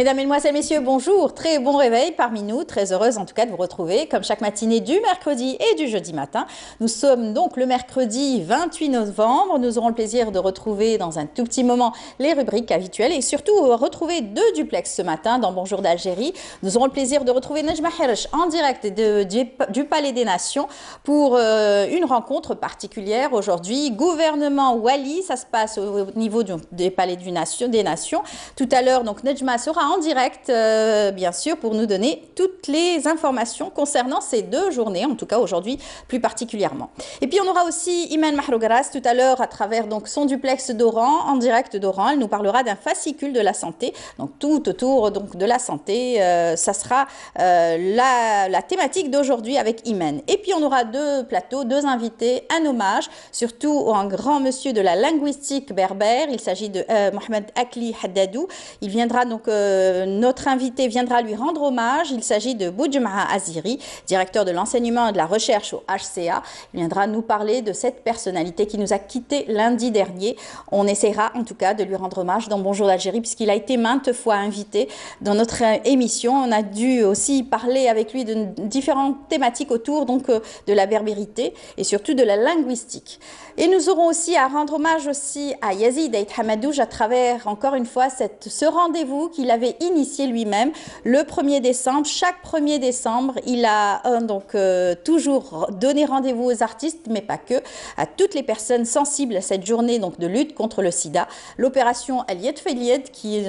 Mesdames, Mesdemoiselles, Messieurs, bonjour. Très bon réveil parmi nous. Très heureuse en tout cas de vous retrouver comme chaque matinée du mercredi et du jeudi matin. Nous sommes donc le mercredi 28 novembre. Nous aurons le plaisir de retrouver dans un tout petit moment les rubriques habituelles et surtout retrouver deux duplex ce matin dans Bonjour d'Algérie. Nous aurons le plaisir de retrouver Nejma Hersh en direct du Palais des Nations pour une rencontre particulière aujourd'hui. Gouvernement Wali, ça se passe au niveau des Palais des Nations. Tout à l'heure, donc Nejma sera en direct, bien sûr, pour nous donner toutes les informations concernant ces deux journées, en tout cas aujourd'hui plus particulièrement. Et puis on aura aussi Iman Mahrougaras tout à l'heure à travers donc son duplex d'Oran, en direct d'Oran. Elle nous parlera d'un fascicule de la santé, donc tout autour donc de la santé. Ça sera la thématique d'aujourd'hui avec Iman. Et puis on aura deux plateaux, deux invités, un hommage, surtout au un grand monsieur de la linguistique berbère. Il s'agit de Mohamed Akli Haddadou. Il viendra donc notre invité viendra lui rendre hommage. Il s'agit de Boudjemaha Aziri, directeur de l'enseignement et de la recherche au HCA. Il viendra nous parler de cette personnalité qui nous a quittés lundi dernier. On essaiera en tout cas de lui rendre hommage dans Bonjour d'Algérie puisqu'il a été maintes fois invité dans notre émission. On a dû aussi parler avec lui de différentes thématiques autour donc de la berbérité et surtout de la linguistique. Et nous aurons aussi à rendre hommage aussi à Yazid Ait Hamadouj à travers encore une fois ce rendez-vous qu'il avait initié lui-même le 1er décembre. Chaque 1er décembre, il a toujours donné rendez-vous aux artistes, mais pas que, à toutes les personnes sensibles à cette journée donc, de lutte contre le sida. L'opération Aliet Felied qui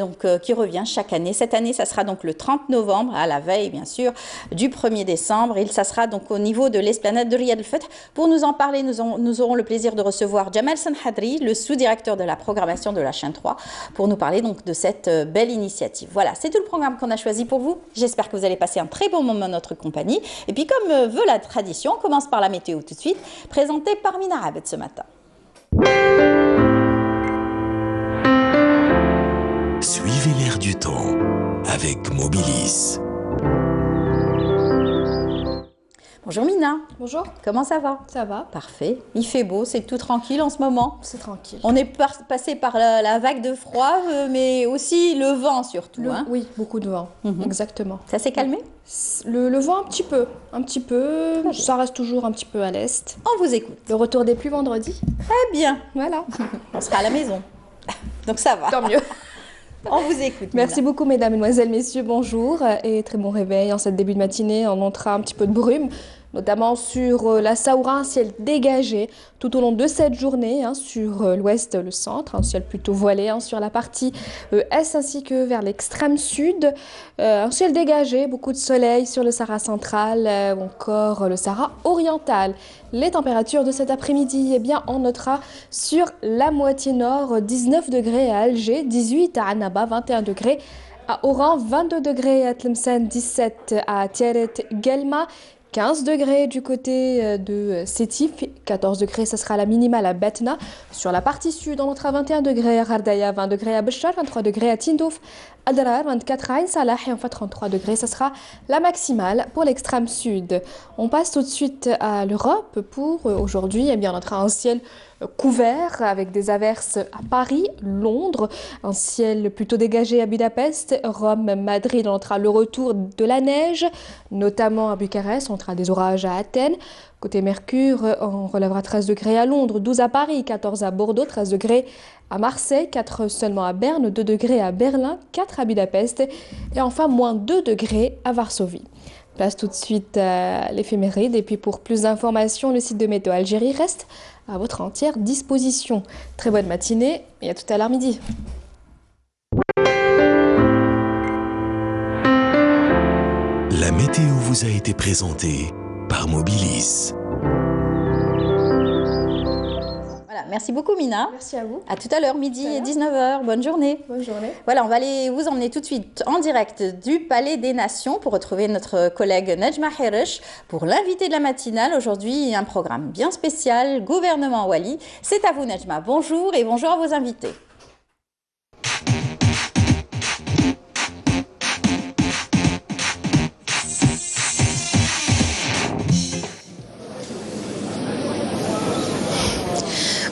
revient chaque année. Cette année, ça sera donc le 30 novembre, à la veille bien sûr, du 1er décembre. Et ça sera donc au niveau de l'esplanade de Riyad el-Fath. Pour nous en parler, nous aurons le plaisir de recevoir Jamal Sanhadri, le sous-directeur de la programmation de la chaîne 3, pour nous parler donc de cette belle initiative. Voilà, c'est tout le programme qu'on a choisi pour vous. J'espère que vous allez passer un très bon moment en notre compagnie. Et puis comme veut la tradition, on commence par la météo tout de suite, présentée par Mina Abed ce matin. Suivez l'air du temps avec Mobilis. Bonjour Mina. Bonjour. Comment ça va? Ça va. Parfait. Il fait beau, c'est tout tranquille en ce moment. C'est tranquille. On est passé par la vague de froid, mais aussi le vent surtout. Oui, beaucoup de vent, exactement. Ça s'est calmé? Le vent un petit peu, ça reste toujours un petit peu à l'est. On vous écoute. Le retour des pluies vendredi. Très bien. Voilà. On sera à la maison. Donc ça va. Tant mieux. On vous écoute. Merci beaucoup mesdames, mesdemoiselles, messieurs, bonjour et très bon réveil en cette début de matinée. On montrera un petit peu de brume, notamment sur la Saoura, un ciel dégagé tout au long de cette journée, sur l'ouest, le centre, un ciel plutôt voilé sur la partie est ainsi que vers l'extrême sud. Un ciel dégagé, beaucoup de soleil sur le Sahara central ou encore le Sahara oriental. Les températures de cet après-midi, eh bien, on notera sur la moitié nord 19 degrés à Alger, 18 à Annaba, 21 degrés à Oran, 22 degrés à Tlemcen, 17 à Tiaret Guelma, 15 degrés du côté de Sétif, 14 degrés, ce sera la minimale à Betna. Sur la partie sud, on notera 21 degrés à Ghardaya, 20 degrés à Béchar, 23 degrés à Tindouf, à Darar, 24 à Ain Salah et enfin 33 degrés, ce sera la maximale pour l'extrême sud. On passe tout de suite à l'Europe pour aujourd'hui, eh bien, on notera un ciel couvert avec des averses à Paris, Londres, un ciel plutôt dégagé à Budapest, Rome, Madrid, on notera le retour de la neige, notamment à Bucarest, on notera des orages à Athènes. Côté Mercure, on relèvera 13 degrés à Londres, 12 à Paris, 14 à Bordeaux, 13 degrés à Marseille, 4 seulement à Berne, 2 degrés à Berlin, 4 à Budapest et enfin moins 2 degrés à Varsovie. Place tout de suite à l'éphéméride et puis pour plus d'informations, le site de Météo Algérie reste à votre entière disposition. Très bonne matinée et à tout à l'heure midi. La météo vous a été présentée par Mobilis. Voilà, merci beaucoup Mina. Merci à vous. À tout à l'heure, midi et 19h. Bonne journée. Bonne journée. Voilà, on va aller vous emmener tout de suite en direct du Palais des Nations pour retrouver notre collègue Nejma Hersh pour l'invité de la matinale. Aujourd'hui, un programme bien spécial, Gouvernement Wali. C'est à vous Nejma. Bonjour et bonjour à vos invités.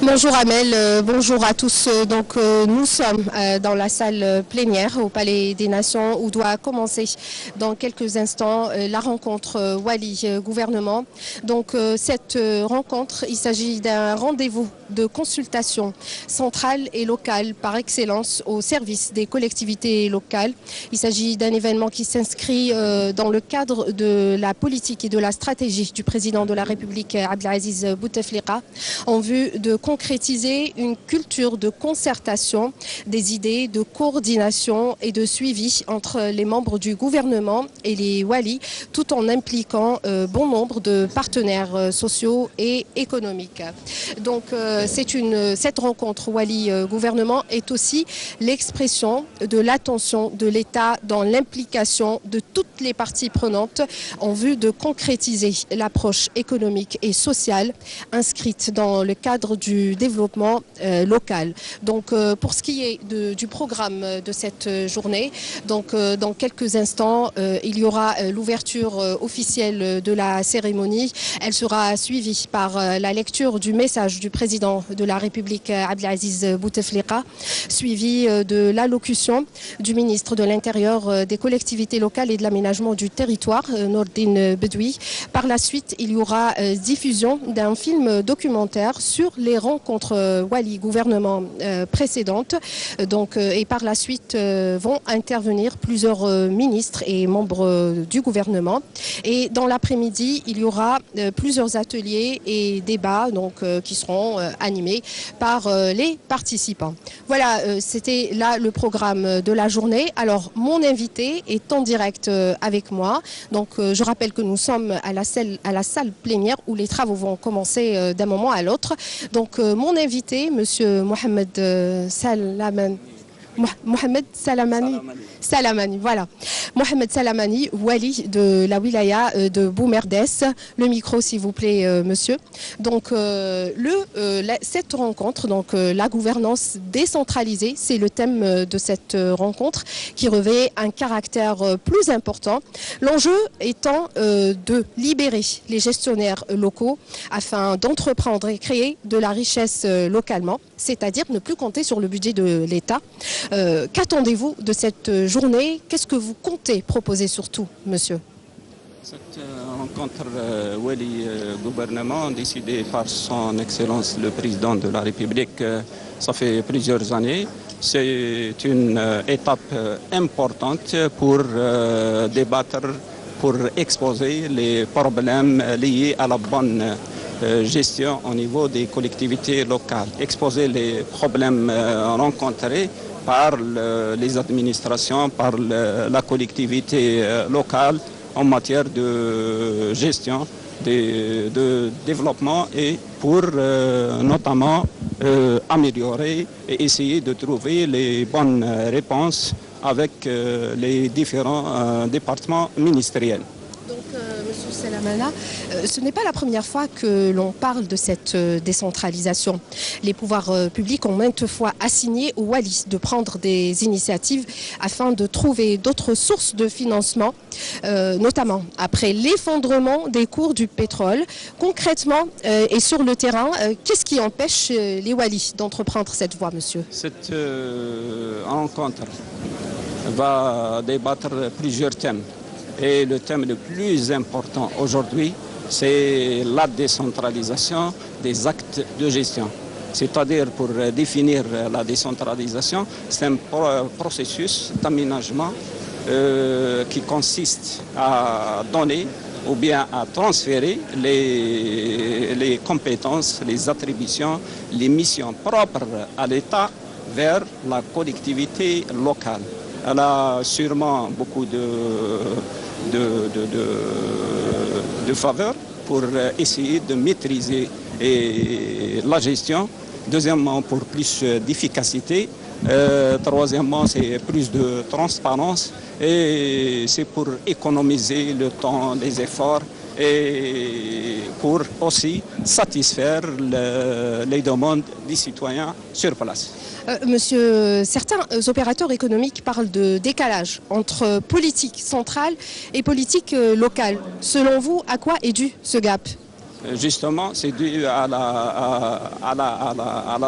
Bonjour Amel, bonjour à tous. Nous sommes dans la salle plénière au Palais des Nations où doit commencer dans quelques instants la rencontre Wali-gouvernement. Cette rencontre, il s'agit d'un rendez-vous de consultation centrale et locale par excellence au service des collectivités locales. Il s'agit d'un événement qui s'inscrit dans le cadre de la politique et de la stratégie du président de la République Abdelaziz Bouteflika en vue de concrétiser une culture de concertation des idées, de coordination et de suivi entre les membres du gouvernement et les Wali, tout en impliquant bon nombre de partenaires sociaux et économiques. Cette rencontre Wali-gouvernement est aussi l'expression de l'attention de l'État dans l'implication de toutes les parties prenantes en vue de concrétiser l'approche économique et sociale inscrite dans le cadre du développement local. Pour ce qui est du programme de cette journée, dans quelques instants, il y aura l'ouverture officielle de la cérémonie. Elle sera suivie par la lecture du message du président de la République Abdelaziz Bouteflika, suivie de l'allocution du ministre de l'Intérieur, des collectivités locales et de l'aménagement du territoire, Nordine Bedoui. Par la suite, il y aura diffusion d'un film documentaire sur les rencontres Wali-gouvernement précédentes. Et par la suite vont intervenir plusieurs ministres et membres du gouvernement. Et dans l'après-midi, il y aura plusieurs ateliers et débats qui seront animés par les participants. Voilà, c'était là le programme de la journée. Alors, mon invité est en direct avec moi. Je rappelle que nous sommes à la salle plénière où les travaux vont commencer d'un moment à l'autre. Mon invité, monsieur Mohamed Salamani, voilà. Mohamed Salamani, Wali de la wilaya de Boumerdès. Le micro, s'il vous plaît, monsieur. Cette rencontre, la gouvernance décentralisée, c'est le thème de cette rencontre qui revêt un caractère plus important. L'enjeu étant de libérer les gestionnaires locaux afin d'entreprendre et créer de la richesse localement, c'est-à-dire ne plus compter sur le budget de l'État. Qu'attendez-vous de cette journée? Qu'est-ce que vous comptez proposer surtout, monsieur? Cette rencontre Wali-gouvernement décidée par son Excellence le Président de la République, ça fait plusieurs années. C'est une étape importante pour débattre, pour exposer les problèmes liés à la bonne gestion au niveau des collectivités locales, exposer les problèmes rencontrés par les administrations, par la collectivité locale en matière de gestion, de développement et pour notamment améliorer et essayer de trouver les bonnes réponses avec les différents départements ministériels. Monsieur Salamana, ce n'est pas la première fois que l'on parle de cette décentralisation. Les pouvoirs publics ont maintes fois assigné aux Walis de prendre des initiatives afin de trouver d'autres sources de financement, notamment après l'effondrement des cours du pétrole. Concrètement et sur le terrain, qu'est-ce qui empêche les Walis d'entreprendre cette voie, monsieur? Cette rencontre va débattre plusieurs thèmes. Et le thème le plus important aujourd'hui, c'est la décentralisation des actes de gestion. C'est-à-dire, pour définir la décentralisation, c'est un processus d'aménagement qui consiste à donner ou bien à transférer les compétences, les attributions, les missions propres à l'État vers la collectivité locale. Elle a sûrement beaucoup de faveurs pour essayer de maîtriser la gestion. Deuxièmement, pour plus d'efficacité. Troisièmement, c'est plus de transparence. Et c'est pour économiser le temps, les efforts et pour aussi satisfaire les demandes des citoyens sur place. Monsieur, certains opérateurs économiques parlent de décalage entre politique centrale et politique locale. Selon vous, à quoi est dû ce gap? Justement, c'est dû à la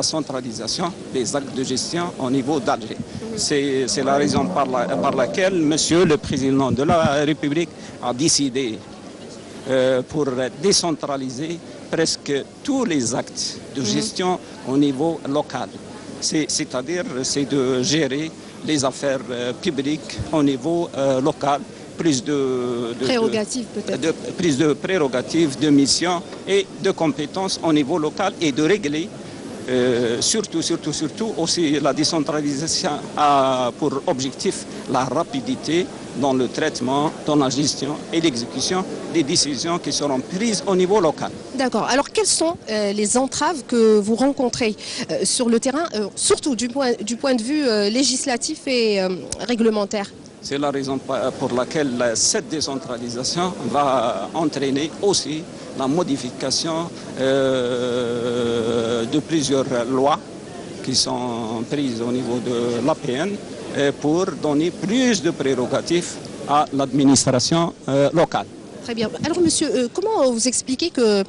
centralisation des actes de gestion au niveau d'Alger. C'est la raison par laquelle Monsieur le Président de la République a décidé pour décentraliser presque tous les actes de gestion au niveau local. C'est-à-dire, c'est de gérer les affaires publiques au niveau local, plus de prérogatives peut-être. Plus de prérogatives, de missions et de compétences au niveau local et de régler surtout aussi la décentralisation a pour objectif la rapidité dans le traitement, dans la gestion et l'exécution des décisions qui seront prises au niveau local. D'accord. Alors quelles sont les entraves que vous rencontrez sur le terrain, surtout du point de vue législatif et réglementaire? C'est la raison pour laquelle cette décentralisation va entraîner aussi la modification de plusieurs lois qui sont prises au niveau de l'APN pour donner plus de prérogatives à l'administration locale. Très bien. Alors monsieur, comment vous expliquez que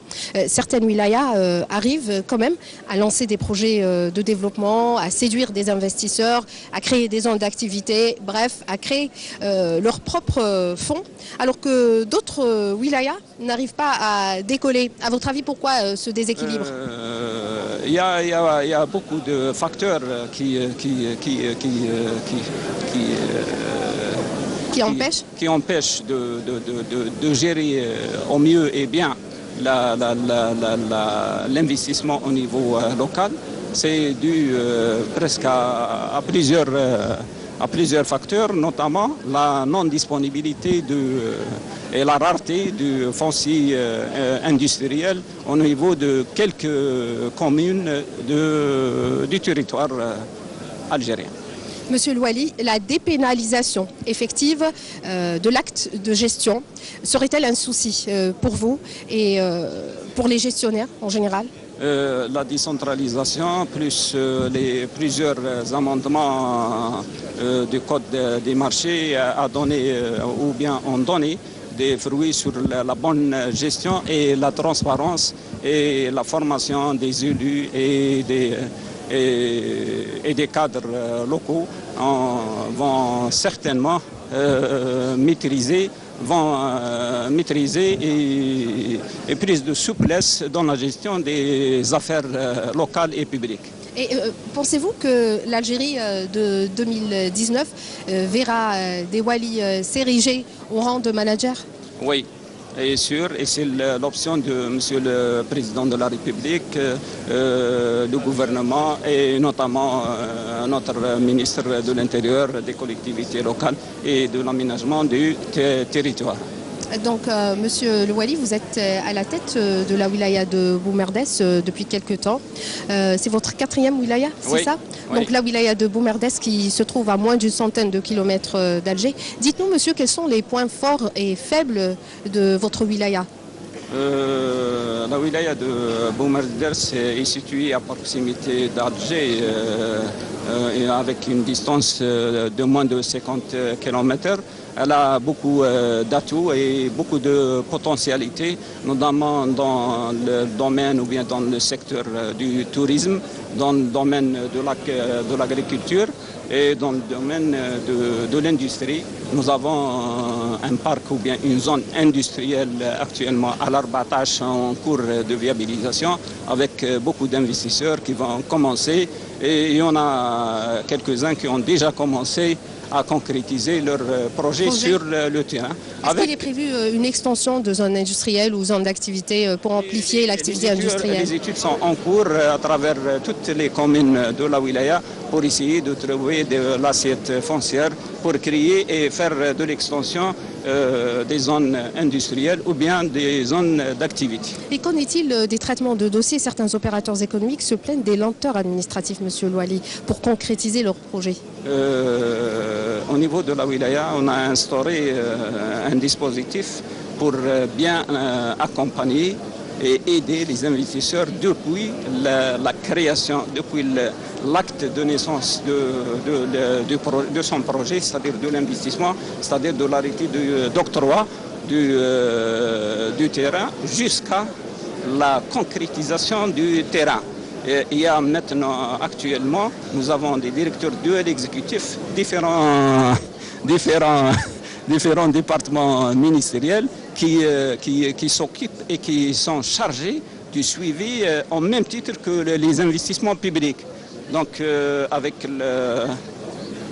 certaines wilayas arrivent quand même à lancer des projets de développement, à séduire des investisseurs, à créer des zones d'activité, bref, à créer leurs propres fonds, alors que d'autres wilayas n'arrivent pas à décoller? À votre avis, pourquoi ce déséquilibre? Il y a beaucoup de facteurs qui empêchent de gérer au mieux et bien l'investissement au niveau local. C'est dû presque à plusieurs facteurs, notamment la non-disponibilité et la rareté du foncier industriel au niveau de quelques communes du territoire algérien. Monsieur Louali, la dépénalisation effective de l'acte de gestion serait-elle un souci pour vous et pour les gestionnaires en général? La décentralisation plus les plusieurs amendements du Code des marchés a donné ou bien ont donné des fruits sur la bonne gestion et la transparence et la formation des élus et des cadres locaux vont certainement maîtriser et plus de souplesse dans la gestion des affaires locales et publiques. Et pensez-vous que l'Algérie de 2019 verra des walis s'ériger au rang de manager? Oui. Et sûr, et c'est l'option de Monsieur le Président de la République, le gouvernement et notamment notre ministre de l'Intérieur, des collectivités locales et de l'aménagement du territoire. Donc, Monsieur Louali, vous êtes à la tête de la wilaya de Boumerdès depuis quelques temps. C'est votre 4e wilaya, c'est oui, ça? Oui. Donc, la wilaya de Boumerdès qui se trouve à moins d'une centaine de kilomètres d'Alger. Dites-nous, monsieur, quels sont les points forts et faibles de votre wilaya? La wilaya de Boumerdès est située à proximité d'Alger avec une distance de moins de 50 km. Elle a beaucoup d'atouts et beaucoup de potentialités, notamment dans le domaine ou bien dans le secteur du tourisme, dans le domaine de l'agriculture et dans le domaine de l'industrie. Nous avons un parc ou bien une zone industrielle actuellement à l'abattage en cours de viabilisation avec beaucoup d'investisseurs qui vont commencer et il y en a quelques-uns qui ont déjà commencé à concrétiser leurs projets sur le terrain. Est-ce qu'il est prévu une extension de zones industrielles ou zones d'activité pour amplifier l'activité industrielle? Les études sont en cours à travers toutes les communes de la wilaya pour essayer de trouver de l'assiette foncière pour créer et faire de l'extension des zones industrielles ou bien des zones d'activité. Et qu'en est-il des traitements de dossiers? Certains opérateurs économiques se plaignent des lenteurs administratives, Monsieur Louali, pour concrétiser leurs projets. Au niveau de la wilaya, on a instauré un dispositif pour bien accompagner et aider les investisseurs depuis la création, depuis l'acte de naissance de son projet, c'est-à-dire de l'investissement, c'est-à-dire de l'arrêté d'octroi du terrain jusqu'à la concrétisation du terrain. Et il y a maintenant, actuellement, nous avons des directeurs de l'exécutif, différents départements ministériels qui s'occupent et qui sont chargés du suivi en même titre que les investissements publics. Donc,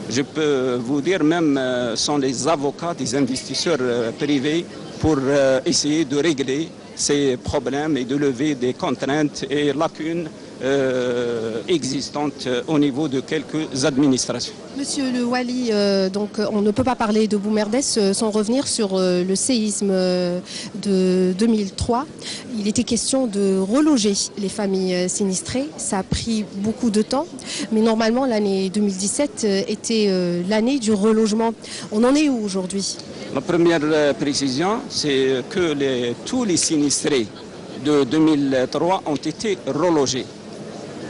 je peux vous dire même, sont les avocats des investisseurs privés pour essayer de régler ces problèmes et de lever des contraintes et lacunes existantes au niveau de quelques administrations. Monsieur le Wali, donc on ne peut pas parler de Boumerdès sans revenir sur le séisme de 2003. Il était question de reloger les familles sinistrées. Ça a pris beaucoup de temps, mais normalement l'année 2017 était l'année du relogement. On en est où aujourd'hui? La première précision, c'est que tous les sinistrés de 2003 ont été relogés.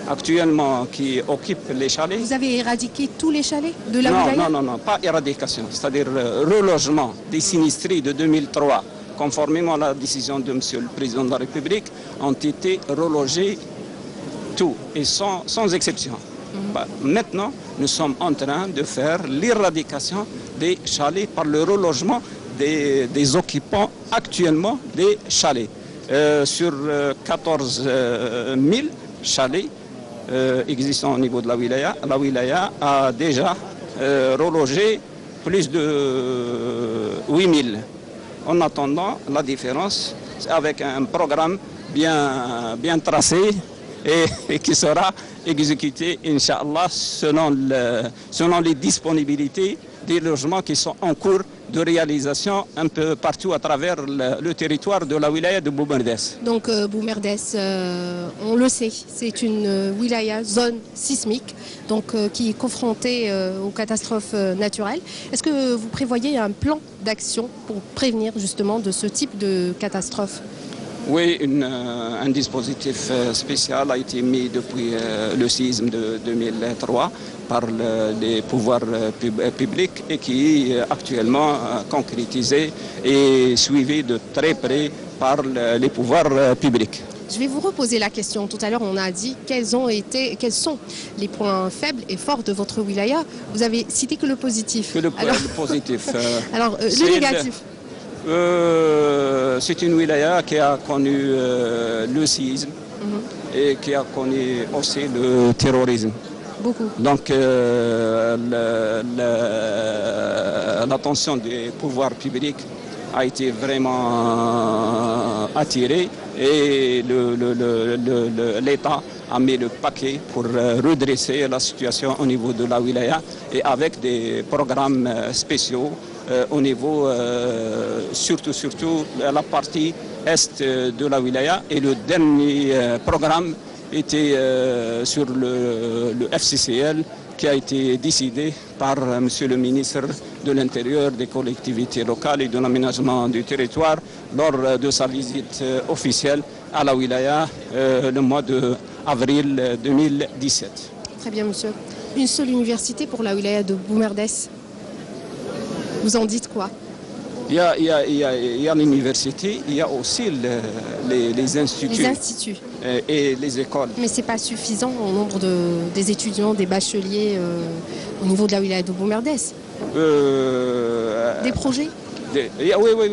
Actuellement, qui occupent les chalets. Vous avez éradiqué tous les chalets de la wilaya? Non, pas éradication, c'est-à-dire relogement des sinistrés de 2003, conformément à la décision de M. le Président de la République, ont été relogés tous et sans exception. Maintenant, nous sommes en train de faire l'éradication des chalets par le relogement des occupants actuellement des chalets. Sur 14 000 chalets existants au niveau de la wilaya a déjà relogé plus de 8 000. En attendant, la différence, avec un programme bien tracé et qui sera exécuté, Inch'Allah, selon les disponibilités des logements qui sont en cours de réalisation un peu partout à travers le territoire de la wilaya de Boumerdès. Donc Boumerdès, on le sait, c'est une wilaya, zone sismique, donc qui est confrontée aux catastrophes naturelles. Est-ce que vous prévoyez un plan d'action pour prévenir justement de ce type de catastrophe? Oui, un dispositif spécial a été mis depuis le séisme de 2003 par les pouvoirs publics et qui est actuellement concrétisé et suivi de très près par les pouvoirs publics. Je vais vous reposer la question. Tout à l'heure, on a dit quels sont les points faibles et forts de votre wilaya. Vous avez cité que le positif. Que le positif. Alors, le négatif. C'est une wilaya qui a connu le séisme et qui a connu aussi le terrorisme. Beaucoup. Donc l'attention des pouvoirs publics a été vraiment attirée et l'État a mis le paquet pour redresser la situation au niveau de la wilaya et avec des programmes spéciaux au niveau, surtout la partie est de la wilaya. Et le dernier programme était sur le FCCL qui a été décidé par M. le ministre de l'Intérieur, des collectivités locales et de l'aménagement du territoire lors de sa visite officielle à la wilaya le mois d'avril 2017. Très bien, monsieur. Une seule université pour la wilaya de Boumerdès. Vous en dites quoi? Il y a l'université, il y a aussi les instituts. Les instituts. Et les écoles. Mais ce n'est pas suffisant au nombre des étudiants, des bacheliers au niveau de la wilaya de Boumerdès. Des projets? Oui,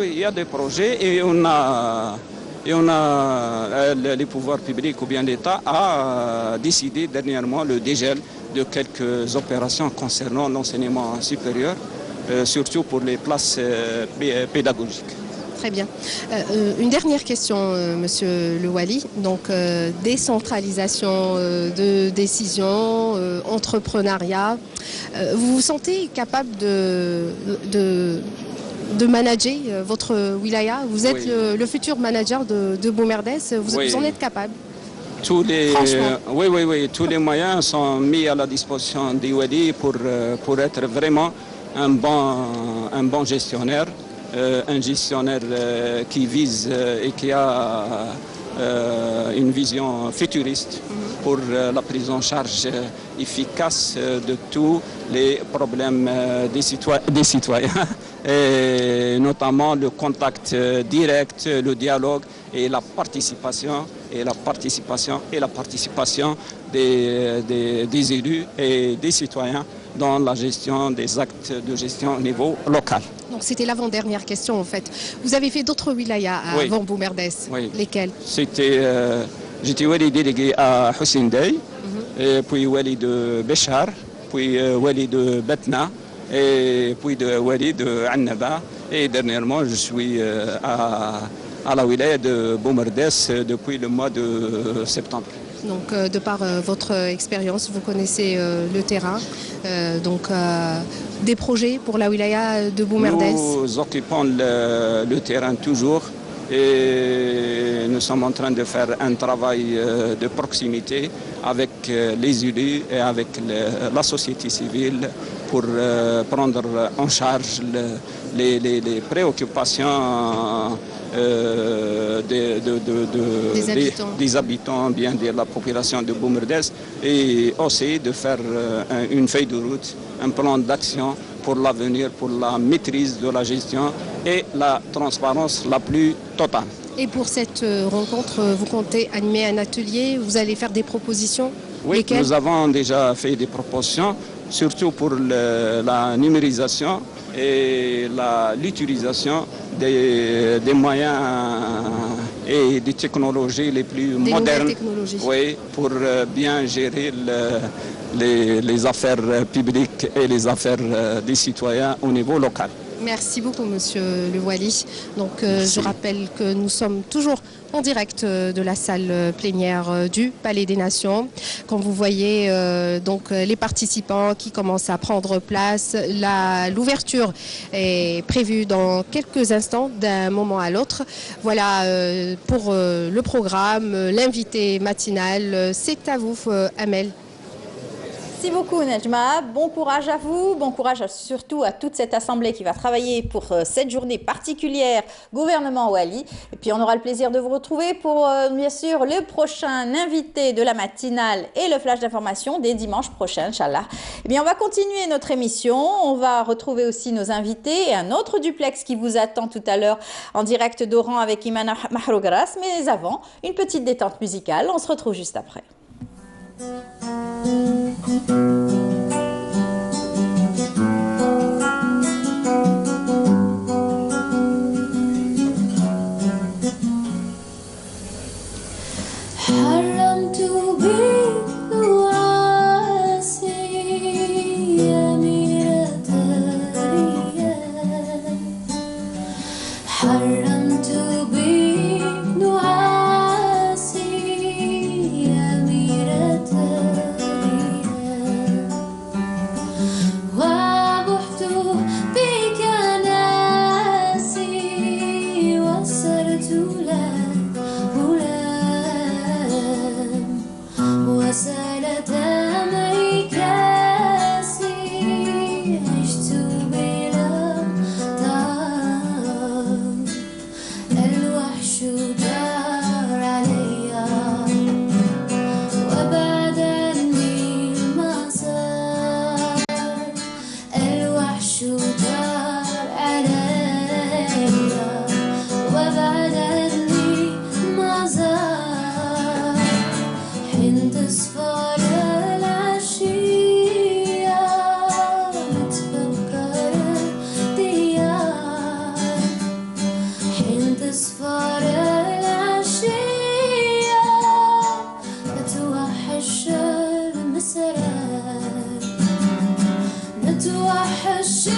il y a des projets et on a les pouvoirs publics ou bien l'État a décidé dernièrement le dégel de quelques opérations concernant l'enseignement supérieur. Surtout pour les places pédagogiques. Très bien. Une dernière question, Monsieur Le Wali. Donc, décentralisation de décisions, entrepreneuriat. Vous vous sentez capable de manager votre wilaya? Vous êtes le futur manager de Boumerdès. Vous en êtes capable? Tous les moyens sont mis à la disposition des Wali pour être vraiment un bon gestionnaire, un gestionnaire qui vise et qui a une vision futuriste pour la prise en charge efficace de tous les problèmes des citoyens, et notamment le contact direct, le dialogue et la participation des élus et des citoyens dans la gestion des actes de gestion au niveau local. Donc c'était l'avant-dernière question en fait. Vous avez fait d'autres wilayas avant Boumerdès. Oui. Lesquels? J'étais wali délégué à Hussein Dey, et puis wali de Béchar, puis wali de Betna, et puis wali de Annaba. Et dernièrement, je suis à la wilaya de Boumerdès depuis le mois de septembre. Donc, de par votre expérience, vous connaissez le terrain. Des projets pour la wilaya de Boumerdès? Nous occupons le terrain toujours et nous sommes en train de faire un travail de proximité avec les élus et avec la société civile pour prendre en charge les préoccupations des habitants, bien dire la population de Boumerdès, et aussi de faire une feuille de route, un plan d'action pour l'avenir, pour la maîtrise de la gestion et la transparence la plus totale. Et pour cette rencontre, vous comptez animer un atelier? Vous allez faire des propositions? Oui, lesquelles? Nous avons déjà fait des propositions, surtout pour la numérisation et l'utilisation des moyens et des technologies les plus modernes, oui, pour bien gérer les affaires publiques et les affaires des citoyens au niveau local. Merci beaucoup, Monsieur le Wali. Donc, je rappelle que nous sommes toujours en direct de la salle plénière du Palais des Nations. Comme vous voyez, donc les participants qui commencent à prendre place, l'ouverture est prévue dans quelques instants, d'un moment à l'autre. Voilà pour le programme, l'invité matinal. C'est à vous, Amel. Merci beaucoup Nejma, bon courage à vous, bon courage surtout à toute cette assemblée qui va travailler pour cette journée particulière gouvernement Wali. Et puis on aura le plaisir de vous retrouver pour bien sûr le prochain invité de la matinale et le flash d'information dès dimanche prochain, Inch'Allah. Eh bien on va continuer notre émission, on va retrouver aussi nos invités et un autre duplex qui vous attend tout à l'heure en direct d'Oran avec Imana Mahrougras. Mais avant, une petite détente musicale, on se retrouve juste après. حرمت بالواسي أميرة الريان حرمت بالنعاسي أميرة الريان وبحت بك ناسي وسرت لك غلام وسال دمعي كاسي عشت بلا طعام الوحش دار عليا وبعد عني المسار الوحش دار عليا وبعد عني المسار حين تصفر العشية نتفكر الديار حين تصفر العشية نتوحش المسرات نتوحش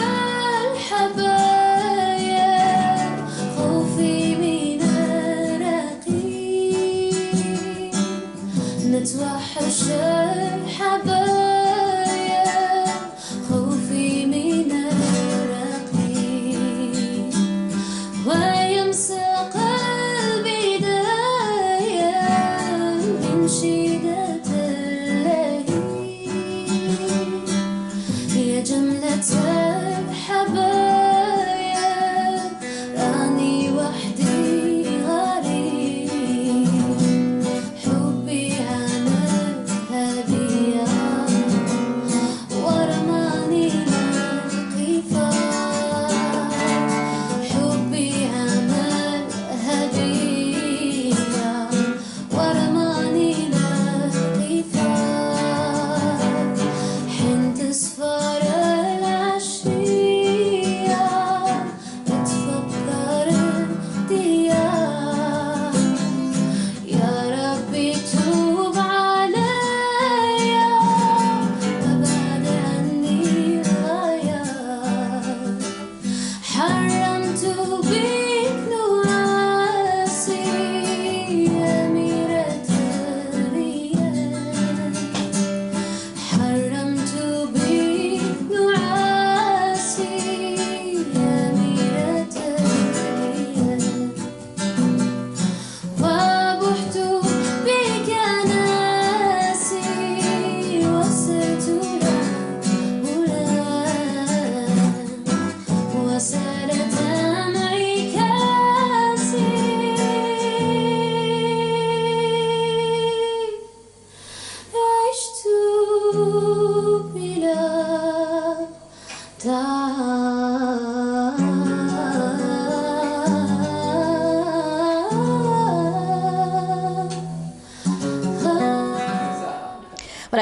الحبايب خوفي من الرقيب نتوحش الحبايب خوفي من الرقيب ويمسق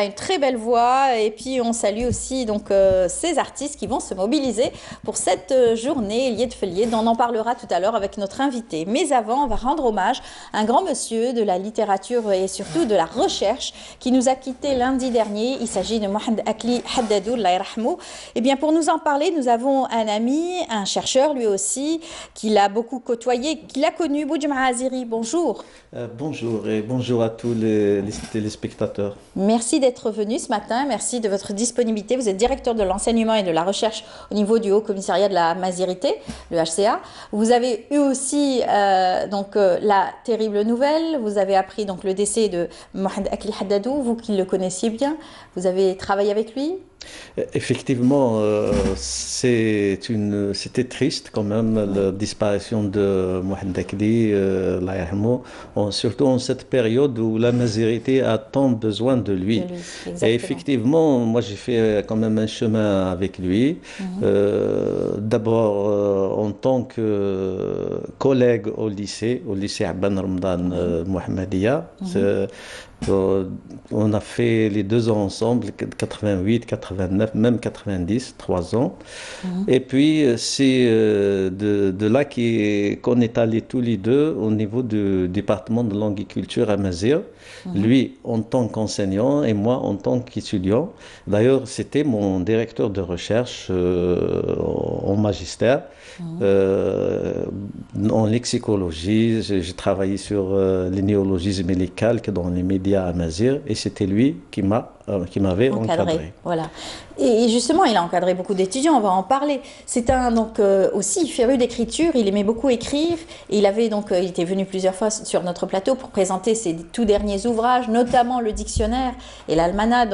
Voilà, une très belle voix. Et puis, on salue aussi donc, ces artistes qui vont se mobiliser pour cette journée Lied Felier, dont on en parlera tout à l'heure avec notre invité. Mais avant, on va rendre hommage à un grand monsieur de la littérature et surtout de la recherche qui nous a quittés lundi dernier. Il s'agit de Mohamed Akli Haddadou, Allah yarhamou. Eh bien, pour nous en parler, nous avons un ami, un chercheur lui aussi, qui l'a beaucoup côtoyé, qui l'a connu, Boudjma Aziri. Bonjour. Bonjour et bonjour à tous les téléspectateurs. Merci d'être venu ce matin, merci de votre disponibilité. Vous êtes directeur de l'enseignement et de la recherche au niveau du Haut Commissariat de la Mazirité, le HCA. Vous avez eu aussi la terrible nouvelle, vous avez appris donc, le décès de Mohamed Akli Haddadou, vous qui le connaissiez bien, vous avez travaillé avec lui? Effectivement, c'était triste quand même la disparition de Mohamed Akli, Allah yarhamou, surtout en cette période où la Mazirité a tant besoin de lui. Et effectivement, moi j'ai fait quand même un chemin avec lui. D'abord en tant que collègue au lycée Abban Ramadan Mohammedia. On a fait les 2 ans ensemble, 88, 89, même 90, 3 ans. Et puis, c'est de là qu'on est allés tous les deux au niveau du département de langue et culture à Mazir. Lui en tant qu'enseignant et moi en tant qu'étudiant. D'ailleurs, c'était mon directeur de recherche en magistère. En lexicologie, j'ai travaillé sur les néologismes et les calques dans les médias à Mazir et c'était lui qui m'avait encadré. Voilà. Et justement, il a encadré beaucoup d'étudiants, on va en parler. C'est un aussi féru d'écriture, il aimait beaucoup écrire et il était venu plusieurs fois sur notre plateau pour présenter ses tout derniers ouvrages, notamment le dictionnaire et l'almanach,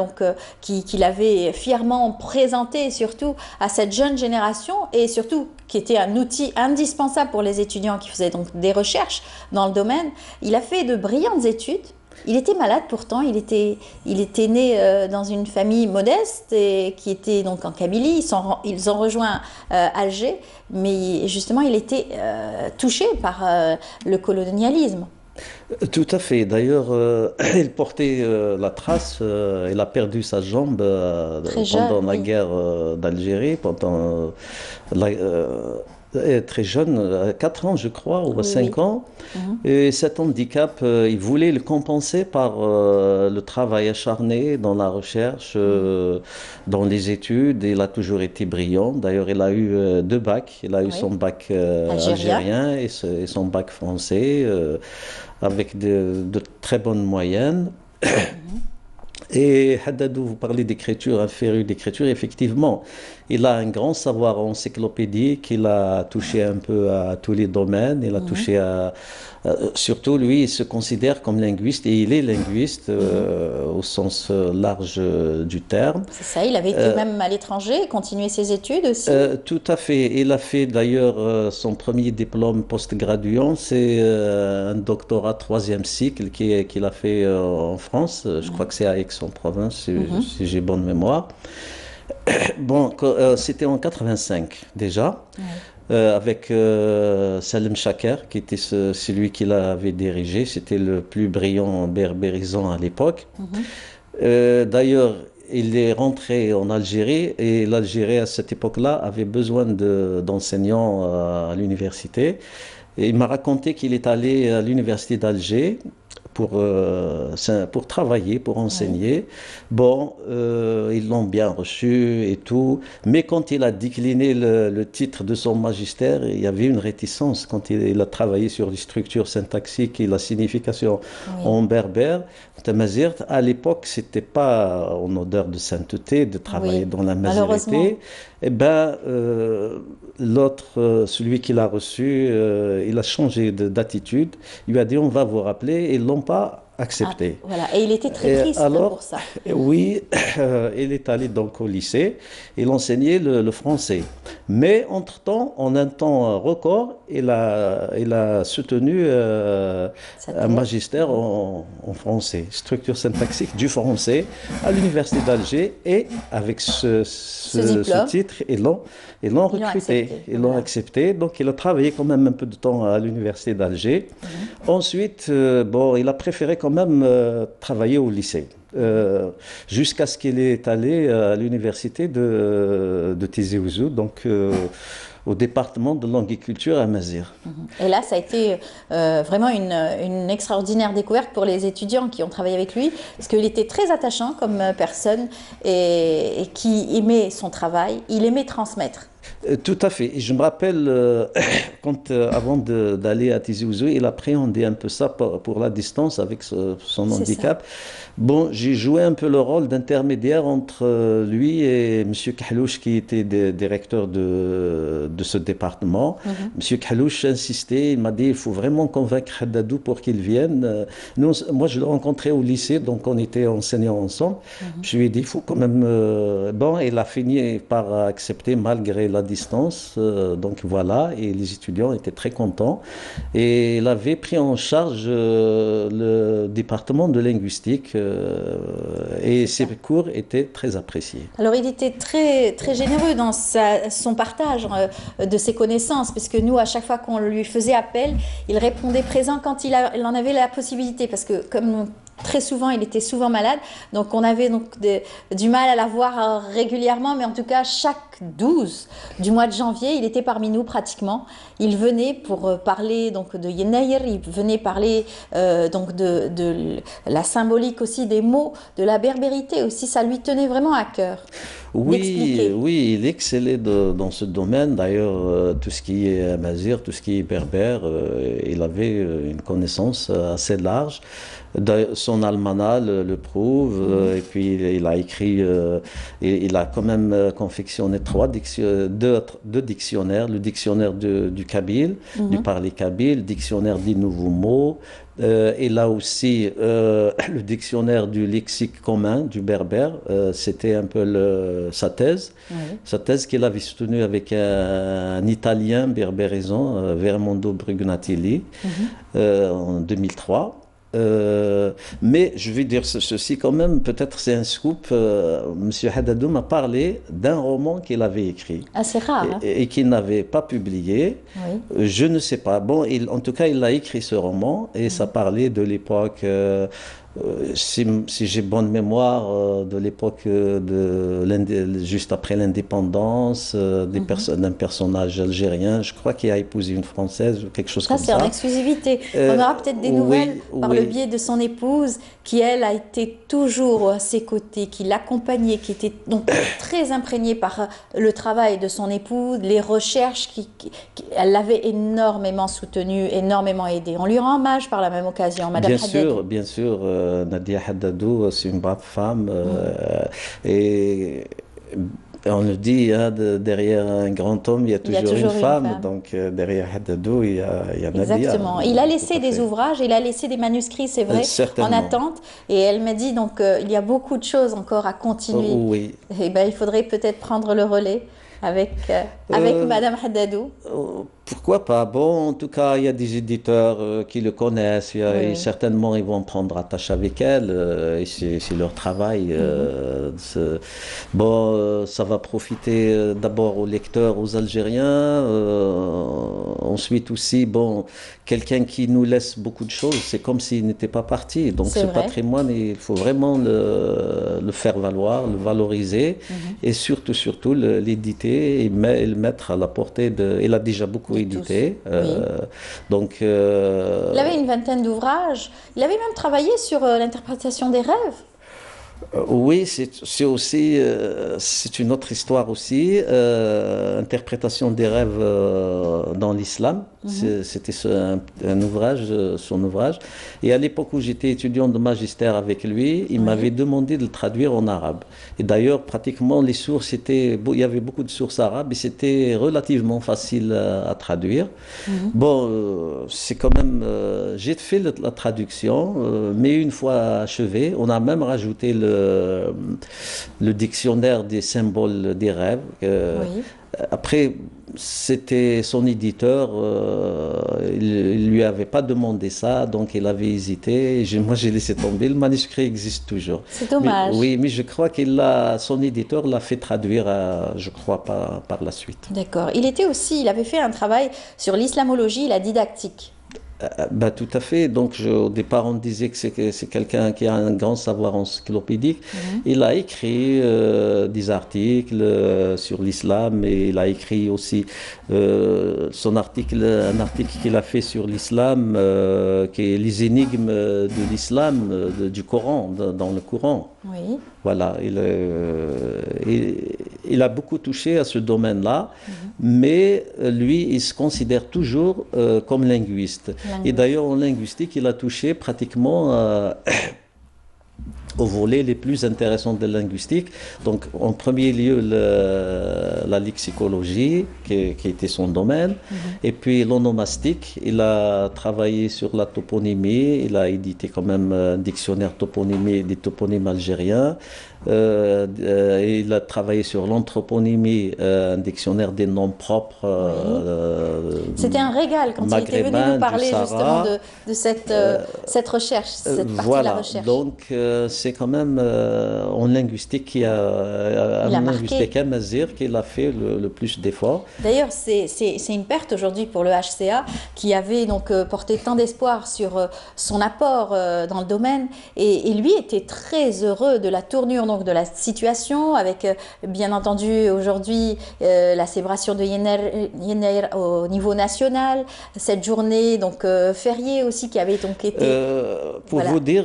qu'il avait fièrement présenté surtout à cette jeune génération et surtout qui était un outil indispensable pour les étudiants qui faisaient donc des recherches dans le domaine. Il a fait de brillantes études. Il était malade pourtant, il était né dans une famille modeste et qui était donc en Kabylie. Ils ont rejoint Alger, mais justement il était touché par le colonialisme. Tout à fait. D'ailleurs, il portait la trace. Il a perdu sa jambe pendant la guerre d'Algérie, très jeune, 4 ans je crois, ou 5 ans. Et cet handicap, il voulait le compenser par le travail acharné dans la recherche, dans les études. Il a toujours été brillant. D'ailleurs, il a eu 2 bacs. Il a eu son bac algérien et son bac français, avec de très bonnes moyennes. Et Haddadou, vous parlez d'écriture, un féru d'écriture, effectivement, il a un grand savoir encyclopédique, il a touché un peu à tous les domaines, il a touché à... surtout, lui, il se considère comme linguiste, et il est linguiste au sens large du terme. C'est ça, il avait été même à l'étranger, continué ses études aussi. Tout à fait, il a fait d'ailleurs son premier diplôme post-graduant, c'est un doctorat 3e cycle qu'il a fait en France, je crois que c'est à Aix-en-Provence, si j'ai bonne mémoire. Bon, c'était en 85 déjà, avec Salem Chaker, qui était celui qui l'avait dirigé. C'était le plus brillant berbérisant à l'époque. D'ailleurs, il est rentré en Algérie et l'Algérie à cette époque-là avait besoin d'enseignants à l'université. Et il m'a raconté qu'il est allé à l'université d'Alger pour travailler, pour enseigner. Bon, ils l'ont bien reçu et tout, mais quand il a décliné le titre de son magistère, il y avait une réticence quand il a travaillé sur les structures syntaxiques et la signification en berbère. Tamazir, à l'époque, c'était pas en odeur de sainteté de travailler dans la mazirité. Eh bien, l'autre, celui qui l'a reçu, il a changé d'attitude. Il lui a dit, on va vous rappeler, et ils l'ont pas accepté. Voilà. Et il était très triste pour ça. Oui, il est allé donc au lycée, il enseignait le français. Mais entre-temps, en un temps record, il a soutenu un magistère en français, structure syntaxique du français, à l'université d'Alger, et avec ce titre, ils l'ont recruté, ils l'ont accepté. Donc il a travaillé quand même un peu de temps à l'université d'Alger. Ensuite, bon, il a préféré quand même travaillé au lycée. Jusqu'à ce qu'il est allé à l'université de Tizi Ouzou, donc au département de languiculture à Mazir. Et là, ça a été vraiment une extraordinaire découverte pour les étudiants qui ont travaillé avec lui, parce qu'il était très attachant comme personne et qui aimait son travail, il aimait transmettre. Tout à fait. Et je me rappelle, quand, avant d'aller à Tizi Ouzou, il appréhendait un peu ça pour la distance avec son handicap. Bon, j'ai joué un peu le rôle d'intermédiaire entre lui et M. Kahlouch, qui était directeur de ce département. M. Kahlouch insistait, il m'a dit, il faut vraiment convaincre Haddadou pour qu'il vienne. Moi, je l'ai rencontré au lycée, donc on était enseignants ensemble. Je lui ai dit, il faut quand même... bon, il a fini par accepter malgré la distance, donc voilà, et les étudiants étaient très contents. Et il avait pris en charge le département de linguistique et ses cours étaient très appréciés. Alors il était très, très généreux dans son partage de ses connaissances, parce que nous, à chaque fois qu'on lui faisait appel, il répondait présent quand il en avait la possibilité, parce que comme... Très souvent, il était souvent malade, donc on avait donc du mal à la voir régulièrement, mais en tout cas, chaque 12 du mois de janvier, il était parmi nous pratiquement. Il venait pour parler donc de Yenayr, il venait parler donc de la symbolique aussi des mots, de la berbérité aussi, ça lui tenait vraiment à cœur. Oui, oui, il excellait dans ce domaine. D'ailleurs, tout ce qui est amazigh, tout ce qui est berbère, il avait une connaissance assez large. Son almanach le prouve, et puis il a écrit, il a quand même confectionné deux dictionnaires, le dictionnaire du kabyle, du parler kabyle, le dictionnaire des nouveaux mots, et là aussi le dictionnaire du lexique commun du berbère, c'était un peu sa thèse, qu'il avait soutenue avec un Italien berbérisant, Vermondo Brugnatelli, en 2003. Mais je vais dire ceci quand même, peut-être c'est un scoop. Monsieur Haddadou m'a parlé d'un roman qu'il avait écrit. Assez rare. Et qu'il n'avait pas publié. Oui. Je ne sais pas. Bon, en tout cas, il a écrit ce roman et ça parlait de l'époque. Si j'ai bonne mémoire, de l'époque juste après l'indépendance, d'un personnage algérien, je crois qu'il a épousé une Française ou quelque chose comme ça. Ça, c'est en exclusivité. On aura peut-être des nouvelles par le biais de son épouse, qui, elle, a été toujours à ses côtés, qui l'accompagnait, qui était donc très imprégnée par le travail de son épouse, les recherches, elle l'avait énormément soutenue, énormément aidée. On lui rend hommage par la même occasion, Madame Haddadou. Bien sûr. Nadia Haddadou, c'est une brave femme et on le dit, hein, derrière un grand homme, il y a toujours une femme. Donc derrière Haddadou, il y a Nadia. Exactement. Il a laissé des ouvrages, il a laissé des manuscrits, c'est vrai, en attente. Et elle m'a dit, donc, il y a beaucoup de choses encore à continuer. Oui. Et ben, il faudrait peut-être prendre le relais avec Madame Haddadou. Pourquoi pas? Bon, en tout cas, il y a des éditeurs qui le connaissent. Et certainement, ils vont prendre attache avec elle. Et c'est leur travail. Bon, ça va profiter d'abord aux lecteurs, aux Algériens. Ensuite aussi, bon, quelqu'un qui nous laisse beaucoup de choses, c'est comme s'il n'était pas parti. Donc, ce patrimoine, il faut vraiment le faire valoir, le valoriser. Et surtout, l'éditer et le mettre à la portée de... Il a déjà beaucoup édité. Donc, il avait une vingtaine d'ouvrages. Il avait même travaillé sur l'interprétation des rêves. Oui, c'est aussi, c'est une autre histoire aussi, interprétation des rêves dans l'islam. C'était un ouvrage, son ouvrage. Et à l'époque où j'étais étudiant de magistère avec lui, il m'avait demandé de le traduire en arabe. Et d'ailleurs, pratiquement, les sources il y avait beaucoup de sources arabes et c'était relativement facile à traduire. Bon, c'est quand même, j'ai fait la traduction, mais une fois achevé, on a même rajouté le dictionnaire des symboles des rêves. Après, c'était son éditeur, il lui avait pas demandé ça, donc il avait hésité. Moi, j'ai laissé tomber. Le manuscrit existe toujours. C'est dommage. Mais je crois son éditeur l'a fait traduire, je crois, par la suite. D'accord. Il avait fait un travail sur l'islamologie et la didactique. Bah, tout à fait. Donc, au départ, on disait que c'est quelqu'un qui a un grand savoir encyclopédique. Il a écrit des articles sur l'islam et il a écrit aussi un article qu'il a fait sur l'islam, qui est les énigmes de l'islam, du Coran, dans le Coran. Oui. Voilà, il a beaucoup touché à ce domaine-là, mais lui, il se considère toujours comme linguiste. Et d'ailleurs, en linguistique, il a touché pratiquement aux volets les plus intéressants de la linguistique. Donc, en premier lieu, la lexicologie, qui était son domaine, et puis l'onomastique. Il a travaillé sur la toponymie, il a édité quand même un dictionnaire toponymie, des toponymes algériens. Il a travaillé sur l'anthroponymie, un dictionnaire des noms propres. C'était un régal quand il était venu nous parler justement de cette recherche, cette partie de la recherche. Donc c'est quand même en linguistique amazigh qu'il a fait le plus d'efforts. D'ailleurs, c'est une perte aujourd'hui pour le HCA qui avait donc porté tant d'espoir sur son apport dans le domaine et lui était très heureux de la tournure donc de la situation avec bien entendu aujourd'hui la célébration de Yener au niveau national, cette journée donc fériée aussi qui avait donc été pour vous dire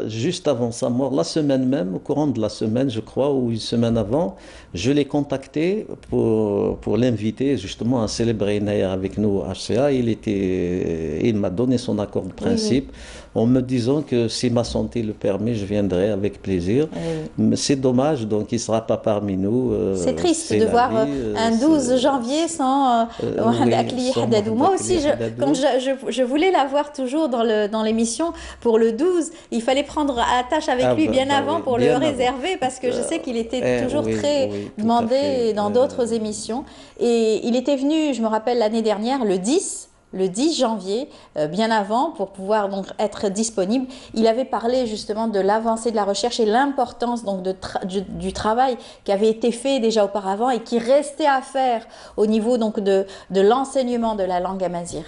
juste avant sa mort, la semaine même, au courant de la semaine je crois, ou une semaine avant, je l'ai contacté pour l'inviter justement à célébrer Yener avec nous au HCA. Il m'a donné son accord de principe en me disant que si ma santé le permet, je viendrai avec plaisir. Mais c'est dommage, donc il ne sera pas parmi nous. C'est triste de voir un 12 janvier sans Hadadou. Moi aussi, quand je voulais l'avoir toujours dans l'émission pour le 12, il fallait prendre attache avec lui bien avant pour le réserver parce que je sais qu'il était toujours très demandé dans d'autres émissions. Et il était venu, je me rappelle l'année dernière, le 10 janvier, bien avant, pour pouvoir donc être disponible. Il avait parlé justement de l'avancée de la recherche et l'importance donc du travail qui avait été fait déjà auparavant et qui restait à faire au niveau donc de l'enseignement de la langue amazigh.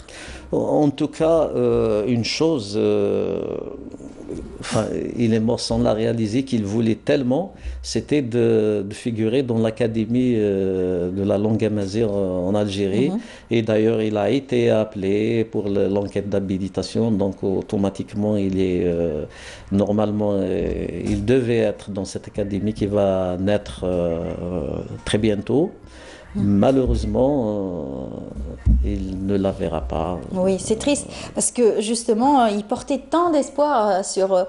En tout cas, une chose, il est mort sans la réaliser, qu'il voulait tellement, c'était de figurer dans l'académie de la langue amazigh en Algérie. Et d'ailleurs, il a été appelé pour l'enquête d'habilitation, donc automatiquement, normalement, il devait être dans cette académie qui va naître très bientôt. Malheureusement, il ne la verra pas. Oui, c'est triste parce que justement, il portait tant d'espoir sur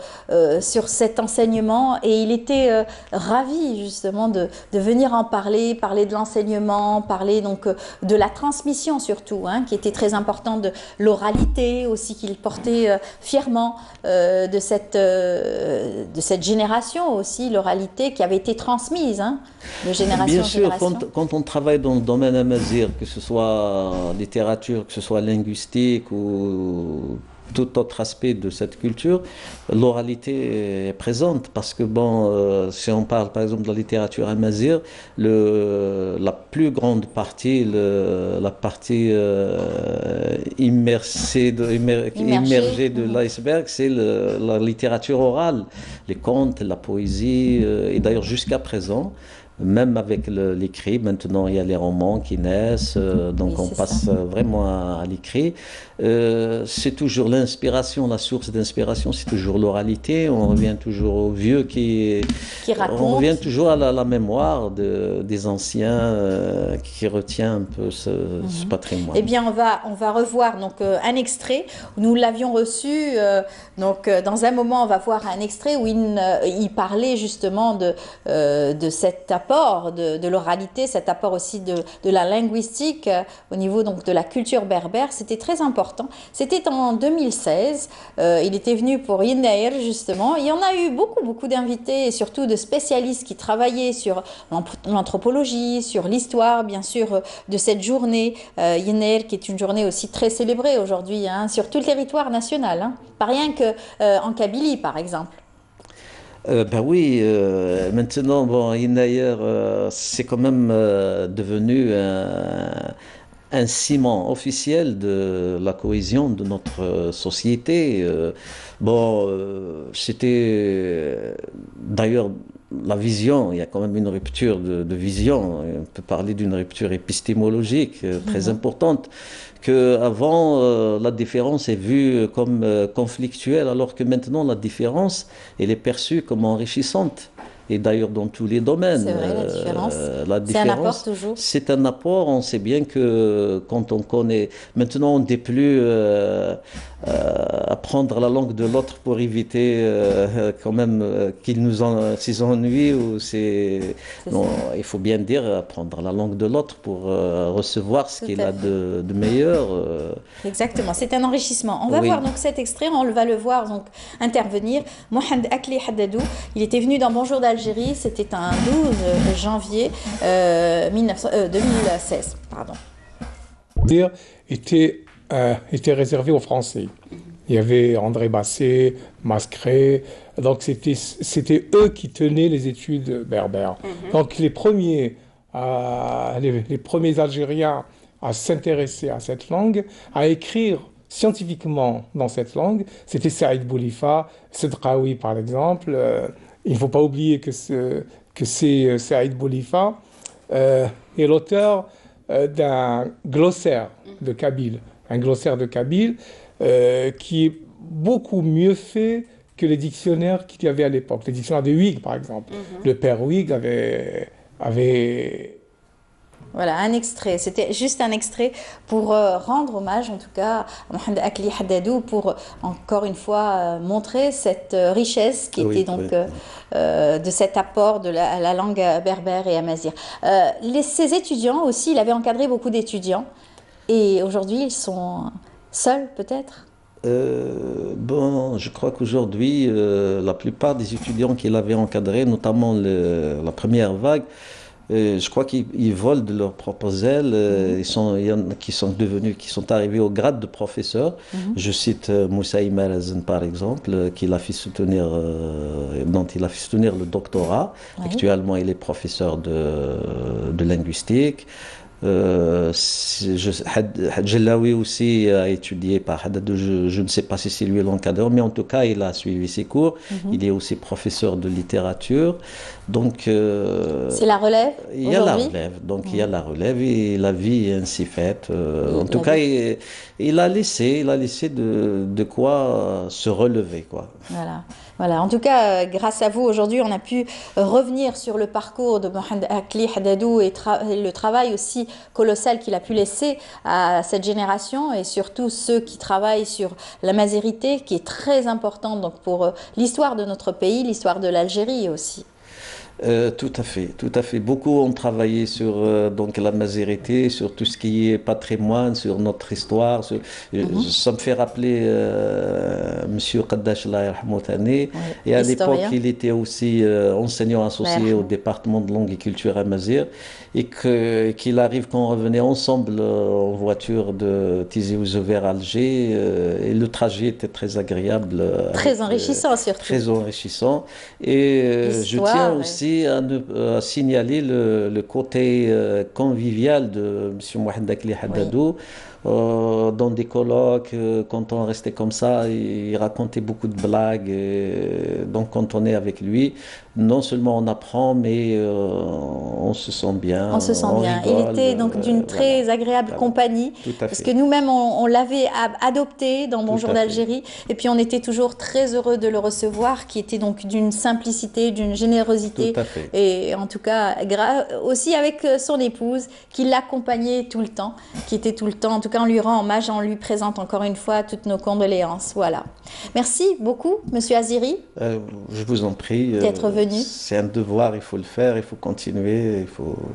cet enseignement et il était ravi justement de venir en parler de l'enseignement, parler donc de la transmission surtout, qui était très importante, de l'oralité aussi qu'il portait fièrement, de cette génération aussi, l'oralité qui avait été transmise de génération en génération. Bien sûr, quand on travaille dans le domaine amazigh, que ce soit littérature, que ce soit linguistique ou tout autre aspect de cette culture, l'oralité est présente parce que si on parle par exemple de la littérature amazigh, la plus grande partie, la partie immergée de l'iceberg, c'est la littérature orale, les contes, la poésie, et d'ailleurs jusqu'à présent, même avec l'écrit, maintenant il y a les romans qui naissent, donc on passe vraiment à l'écrit. C'est toujours l'inspiration, la source d'inspiration, c'est toujours l'oralité. On revient toujours aux vieux qui racontent. On revient toujours à la mémoire des anciens qui retient un peu ce patrimoine. Eh bien, on va revoir donc un extrait. Nous l'avions reçu. Donc, dans un moment, on va voir un extrait où il parlait justement de cet apport de l'oralité, cet apport aussi de la linguistique au niveau donc de la culture berbère. C'était très important. C'était en 2016. Il était venu pour Yener justement. Il y en a eu beaucoup d'invités et surtout de spécialistes qui travaillaient sur l'anthropologie, sur l'histoire, bien sûr, de cette journée Yener, qui est une journée aussi très célébrée aujourd'hui sur tout le territoire national. Pas rien qu'en Kabylie, par exemple. Oui, maintenant, Yener, c'est quand même devenu un ciment officiel de la cohésion de notre société. C'était d'ailleurs la vision, il y a quand même une rupture de vision, on peut parler d'une rupture épistémologique très importante, qu'avant la différence est vue comme conflictuelle, alors que maintenant la différence, elle est perçue comme enrichissante. Et d'ailleurs dans tous les domaines. C'est vrai, la différence. La C'est un apport différence, toujours. c'est un apport. On sait bien que quand on connaît... Maintenant, on ne dit plus apprendre la langue de l'autre pour éviter quand même qu'il s'y ennuie. Non, il faut bien dire apprendre la langue de l'autre pour recevoir ce qu'il a de meilleur. Exactement, c'est un enrichissement. On va Oui. voir donc cet extrait, on va le voir donc intervenir. Mohamed Akli Haddadou, il était venu dans Bonjour d'Algérie, c'était un 12 janvier 2016. Pardon. Dire était réservé aux Français. Il y avait André Basset, Mascret, donc c'était eux qui tenaient les études berbères. Donc les premiers Algériens à s'intéresser à cette langue, à écrire scientifiquement dans cette langue, c'était Saïd Boulifa, Sedqawi par exemple. Il ne faut pas oublier que c'est Saïd Boulifa est l'auteur d'un glossaire de Kabyle, un glossaire de Kabyle qui est beaucoup mieux fait que les dictionnaires qu'il y avait à l'époque. Les dictionnaires de Huyghe, par exemple. Le père Huyghe avait... Voilà, un extrait. C'était juste un extrait pour rendre hommage, en tout cas, à Mohamed Akli Haddadou, pour encore une fois montrer cette richesse qui était donc de cet apport de la langue berbère et amazigh. Ses étudiants aussi, il avait encadré beaucoup d'étudiants. Et aujourd'hui, ils sont seuls, peut-être? Je crois qu'aujourd'hui, la plupart des étudiants qu'il avait encadrés, notamment la première vague, je crois qu'ils volent de leurs propres ailes. Il y en a qui sont arrivés au grade de professeur. Je cite Moussa Imarazen par exemple, dont il a fait soutenir le doctorat. Oui. Actuellement, il est professeur de linguistique. Hadjelawi aussi a étudié par Haddadou, je ne sais pas si c'est lui l'encadreur, mais en tout cas il a suivi ses cours. Il est aussi professeur de littérature. Donc c'est la relève il y a la aujourd'hui. relève, donc il y a la relève et la vie est ainsi faite. En tout cas, il a laissé de quoi se relever, quoi. Voilà. En tout cas, grâce à vous, aujourd'hui, on a pu revenir sur le parcours de Mohamed Akli Haddadou et le travail aussi colossal qu'il a pu laisser à cette génération et surtout ceux qui travaillent sur la mazérité, qui est très importante donc pour l'histoire de notre pays, l'histoire de l'Algérie aussi. Tout à fait. Beaucoup ont travaillé sur donc la mazérité, sur tout ce qui est patrimoine, sur notre histoire. Ça me fait rappeler Monsieur Qaddash Allah yarhamou Thani. Et à l'époque, il était aussi enseignant associé au département de langue et culture amazigh. Et qu'il arrive qu'on revenait ensemble en voiture de Tizi Ouzou vers Alger. Et le trajet était très agréable. Très enrichissant surtout. Très enrichissant. Et je tiens aussi à signaler le côté convivial de M. Mohamed Akli Haddadou. Dans des colloques, quand on restait comme ça, il racontait beaucoup de blagues. Donc quand on est avec lui, non seulement on apprend, mais on se sent bien. On se sent bien. Rigole, il était donc d'une très agréable compagnie. Parce que nous-mêmes, on l'avait adopté dans Bonjour d'Algérie. Et puis on était toujours très heureux de le recevoir, qui était donc d'une simplicité, d'une générosité. Tout à fait. Et en tout cas, aussi avec son épouse, qui l'accompagnait tout le temps, qui était tout le temps. En tout cas, on lui rend hommage, on lui présente encore une fois toutes nos condoléances. Voilà. Merci beaucoup, Monsieur Aziri. Je vous en prie. D'être venu. C'est un devoir, il faut le faire, il faut continuer,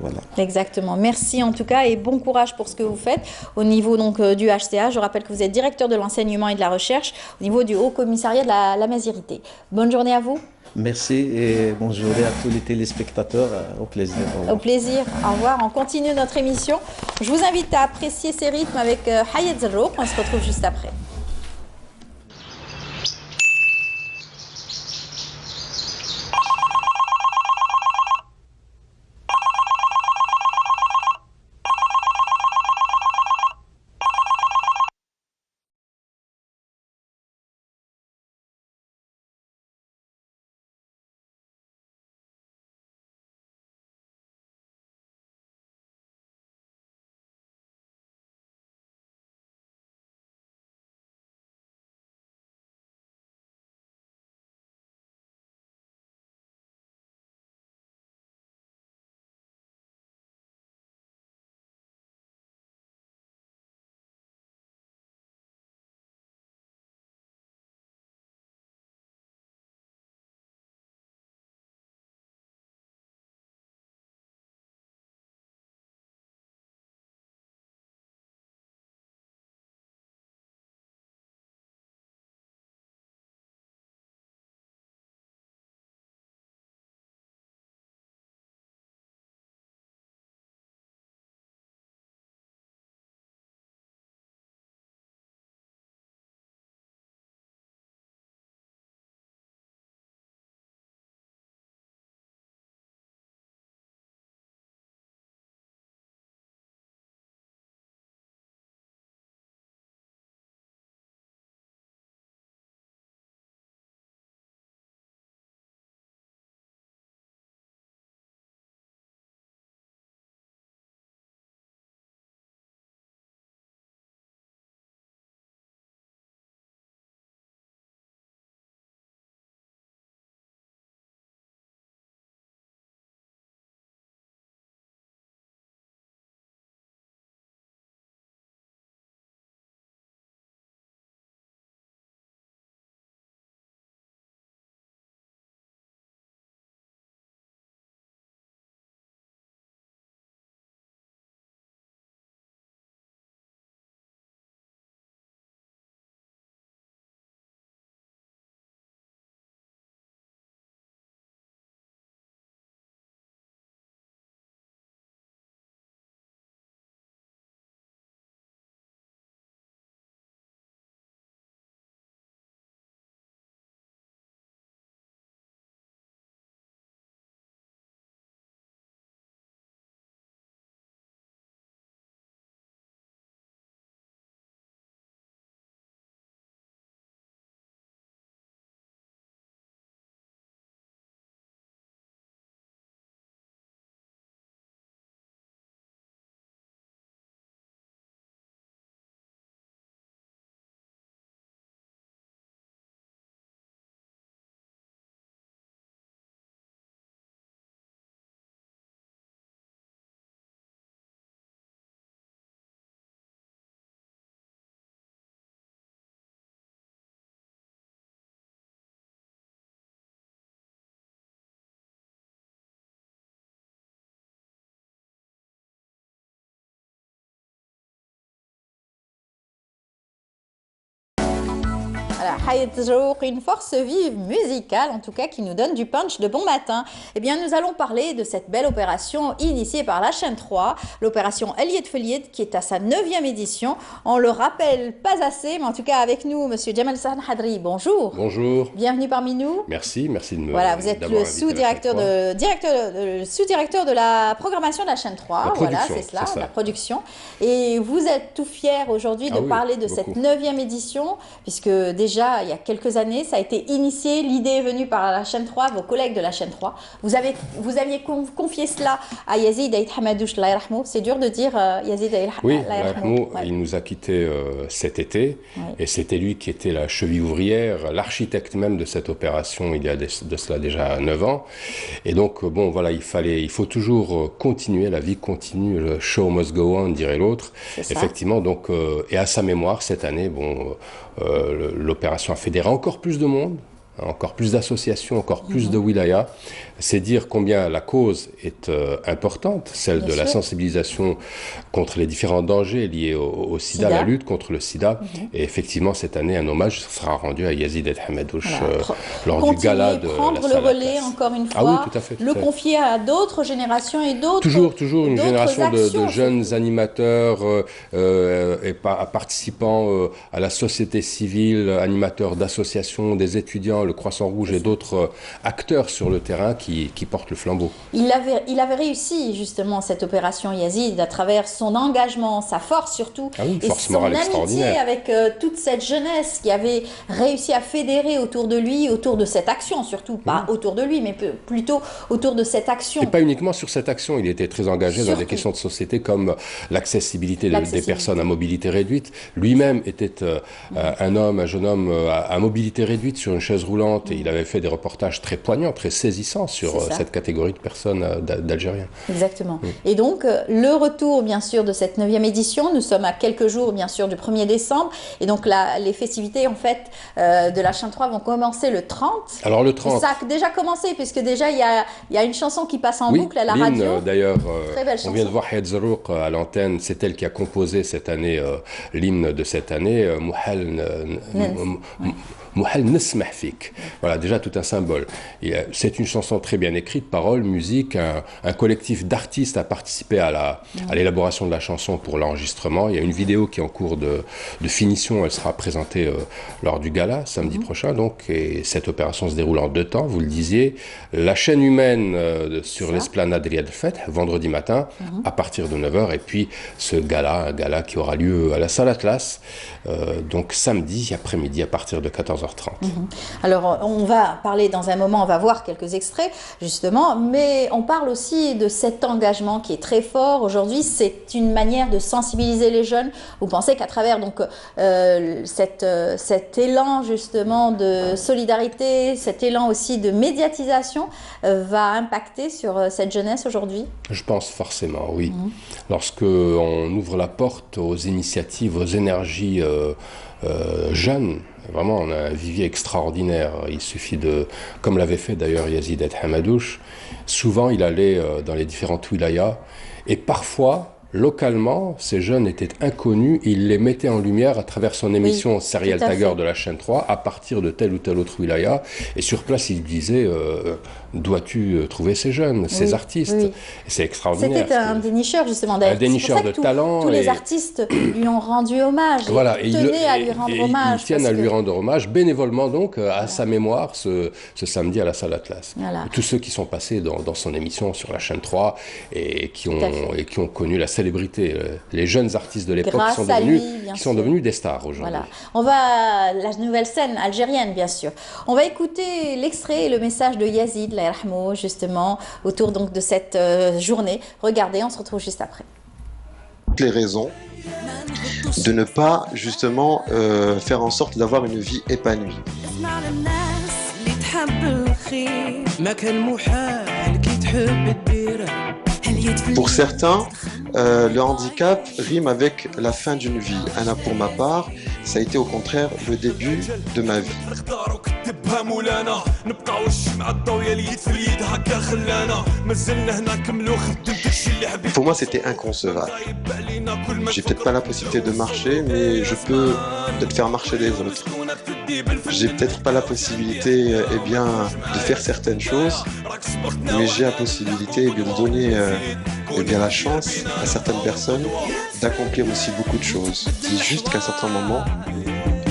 voilà. Exactement. Merci en tout cas et bon courage pour ce que vous faites au niveau donc du HCA. Je rappelle que vous êtes directeur de l'enseignement et de la recherche au niveau du Haut Commissariat de la mazérité. Bonne journée à vous. Merci et bonne journée à tous les téléspectateurs. Au plaisir. Au plaisir. Au revoir. On continue notre émission. Je vous invite à apprécier ces rythmes avec Hayat Zarrouk. On se retrouve juste après. Voilà, Hayat Zrouq, une force vive musicale, en tout cas, qui nous donne du punch de bon matin. Eh bien, nous allons parler de cette belle opération initiée par la chaîne 3, l'opération Eliet Feliet, qui est à sa 9e édition. On le rappelle pas assez, mais en tout cas, avec nous, monsieur Jamal Sahn Hadri, bonjour. Bonjour. Bienvenue parmi nous. Merci de me. Voilà, vous êtes le sous-directeur de la programmation de la chaîne 3. Voilà, c'est cela, la production. Et vous êtes tout fier aujourd'hui de parler de cette 9e édition, puisque déjà, il y a quelques années, ça a été initié, l'idée est venue par la chaîne 3, vos collègues de la chaîne 3. Vous aviez confié cela à Yazid Aït Hamadouche, c'est dur de dire Yazid Aït Hamadouche. Oui, il nous a quittés cet été, et c'était lui qui était la cheville ouvrière, l'architecte même de cette opération il y a de cela déjà 9 ans. Et donc, bon, voilà, il faut toujours continuer, la vie continue, le show must go on, dirait l'autre. Effectivement, donc, et à sa mémoire, cette année, bon, l'opération a fédéré encore plus de monde, encore plus d'associations, encore plus de wilaya. C'est dire combien la cause est importante, celle de la sensibilisation contre les différents dangers liés au sida, la lutte contre le sida. Et effectivement, cette année, un hommage sera rendu à Yazid El Hamadouche lors du gala de prendre le relais, encore une fois, oui, tout à fait, le confier à d'autres générations et d'autres Toujours une génération de jeunes animateurs et participants à la société civile, animateurs d'associations, des étudiants, le Croissant Rouge et d'autres acteurs sur le terrain qui portent le flambeau. Il avait réussi justement cette opération Yazid à travers son engagement, sa force surtout, et son amitié avec toute cette jeunesse qui avait réussi à fédérer autour de lui, autour de cette action surtout, pas autour de lui, mais plutôt autour de cette action. Et pas uniquement sur cette action, il était très engagé dans des questions de société comme l'accessibilité des personnes à mobilité réduite. Lui-même était un jeune homme à mobilité réduite sur une chaise roulante, et il avait fait des reportages très poignants, très saisissants sur cette catégorie de personnes d'Algériens. Exactement. Et donc, le retour, bien sûr, de cette 9e édition, nous sommes à quelques jours, bien sûr, du 1er décembre, et donc les festivités, en fait, de la chaîne 3 vont commencer le 30. Alors le 30... Ça a déjà commencé, puisque déjà, il y a une chanson qui passe en boucle à la radio. D'ailleurs, très belle chanson. On vient de voir Hayat Zrouq à l'antenne, c'est elle qui a composé cette année, l'hymne de cette année, Mouhal Nismah Fik. Voilà, déjà tout un symbole. C'est une chanson très bien écrite, paroles, musique. Un collectif d'artistes a participé à l'élaboration de la chanson pour l'enregistrement. Il y a une vidéo qui est en cours de finition. Elle sera présentée lors du gala samedi prochain. Donc, et cette opération se déroule en 2 temps. Vous le disiez, la chaîne humaine sur l'esplanade Riyad Feth vendredi matin à partir de 9h. Et puis ce gala, un gala qui aura lieu à la salle Atlas, donc samedi après-midi à partir de 14h30. Alors, on va parler dans un moment, on va voir quelques extraits, justement, mais on parle aussi de cet engagement qui est très fort. Aujourd'hui, c'est une manière de sensibiliser les jeunes. Vous pensez qu'à travers donc, cet élan, justement, de solidarité, cet élan aussi de médiatisation, va impacter sur cette jeunesse aujourd'hui? Je pense forcément, oui. Lorsque on ouvre la porte aux initiatives, aux énergies jeunes, vraiment, on a un vivier extraordinaire. Il suffit comme l'avait fait d'ailleurs Yazid El Hamadouche, souvent il allait dans les différentes wilayas, et parfois, localement, ces jeunes étaient inconnus, et il les mettait en lumière à travers son émission Serial Tagger de la chaîne 3, à partir de telle ou telle autre wilaya, et sur place il disait dois-tu trouver ces jeunes, ces artistes. Et c'est extraordinaire. C'était un dénicheur justement. Un dénicheur de talent. Tous les artistes lui ont rendu hommage. Voilà, ils tenaient à lui rendre hommage. Ils tiennent à lui rendre hommage bénévolement donc à sa mémoire ce samedi à la salle Atlas. Tous ceux qui sont passés dans son émission sur la chaîne 3 et qui ont connu la célébrité, les jeunes artistes de l'époque qui sont devenus des stars aujourd'hui. Voilà. On va la nouvelle scène algérienne bien sûr. On va écouter l'extrait et le message de Yazid justement autour donc de cette journée. Regardez, on se retrouve juste après. Les raisons de ne pas justement faire en sorte d'avoir une vie épanouie. Pour certains, le handicap rime avec la fin d'une vie. Pour ma part, ça a été au contraire le début de ma vie. Pour moi, c'était inconcevable. J'ai peut-être pas la possibilité de marcher, mais je peux peut-être faire marcher les autres. J'ai peut-être pas la possibilité de faire certaines choses, mais j'ai la possibilité de donner la chance à certaines personnes d'accomplir aussi beaucoup de choses. C'est juste qu'à un certain moment,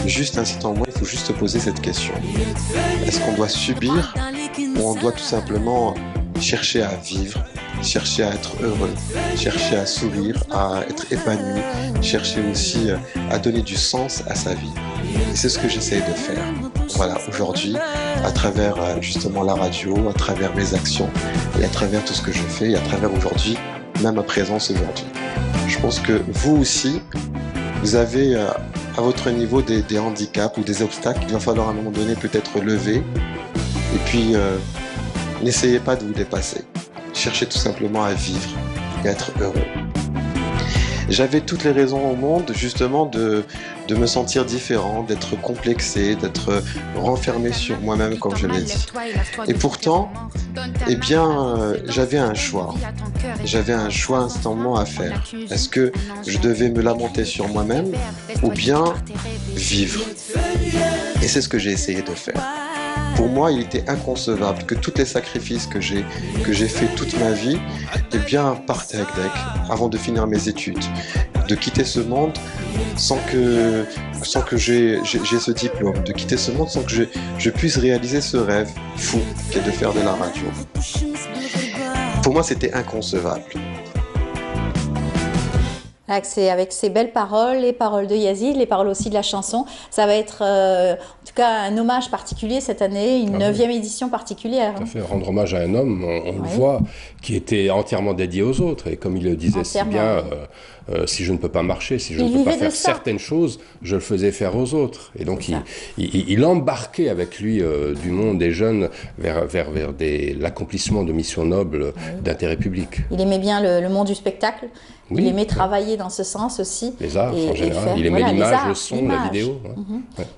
il faut juste se poser cette question. Est-ce qu'on doit subir ou on doit tout simplement chercher à vivre, chercher à être heureux, chercher à sourire, à être épanoui, chercher aussi à donner du sens à sa vie. Et c'est ce que j'essaie de faire. Voilà, aujourd'hui, à travers justement la radio, à travers mes actions, et à travers tout ce que je fais, et à travers aujourd'hui, même ma présence aujourd'hui. Je pense que vous aussi, vous avez à votre niveau des handicaps ou des obstacles qu'il va falloir à un moment donné peut-être lever. Et puis, n'essayez pas de vous dépasser. Cherchez tout simplement à vivre et à être heureux. J'avais toutes les raisons au monde justement de me sentir différent, d'être complexé, d'être renfermé sur moi-même comme je l'ai dit. Et pourtant, j'avais un choix. J'avais un choix instantanément à faire. Est-ce que je devais me lamenter sur moi-même ou bien vivre? Et c'est ce que j'ai essayé de faire. Pour moi, il était inconcevable que tous les sacrifices que j'ai fait toute ma vie, partent avec deck avant de finir mes études, de quitter ce monde sans que j'ai ce diplôme, de quitter ce monde sans que je puisse réaliser ce rêve fou qui est de faire de la radio. Pour moi, c'était inconcevable. Avec ces belles paroles, les paroles de Yazid, les paroles aussi de la chanson, ça va être en tout cas un hommage particulier cette année, une 9e édition particulière. Tout à fait, rendre hommage à un homme, on le voit, qui était entièrement dédié aux autres. Et comme il le disait si bien, si je ne peux pas marcher, si je ne peux pas faire certaines choses, je le faisais faire aux autres. Et donc il embarquait avec lui du monde des jeunes vers l'accomplissement de missions nobles d'intérêt public. Il aimait bien le monde du spectacle. Il aimait travailler dans ce sens aussi. Les arts en général. Il aimait l'image, le son, la vidéo.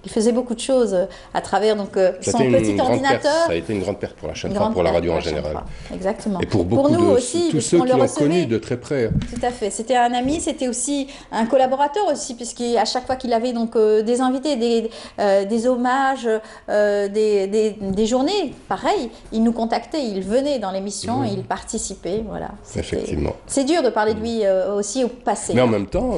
Il faisait beaucoup de choses à travers son petit ordinateur. Ça a été une grande perte pour la chaîne 3, pour la radio en général. Exactement. Et pour beaucoup de tous ceux qui l'ont connu de très près. Tout à fait. C'était un ami, c'était aussi un collaborateur aussi, puisqu'à chaque fois qu'il avait des invités, des hommages, des journées, pareil, il nous contactait, il venait dans l'émission, il participait. Voilà. Effectivement. C'est dur de parler de lui aussi au passé. Mais en même temps,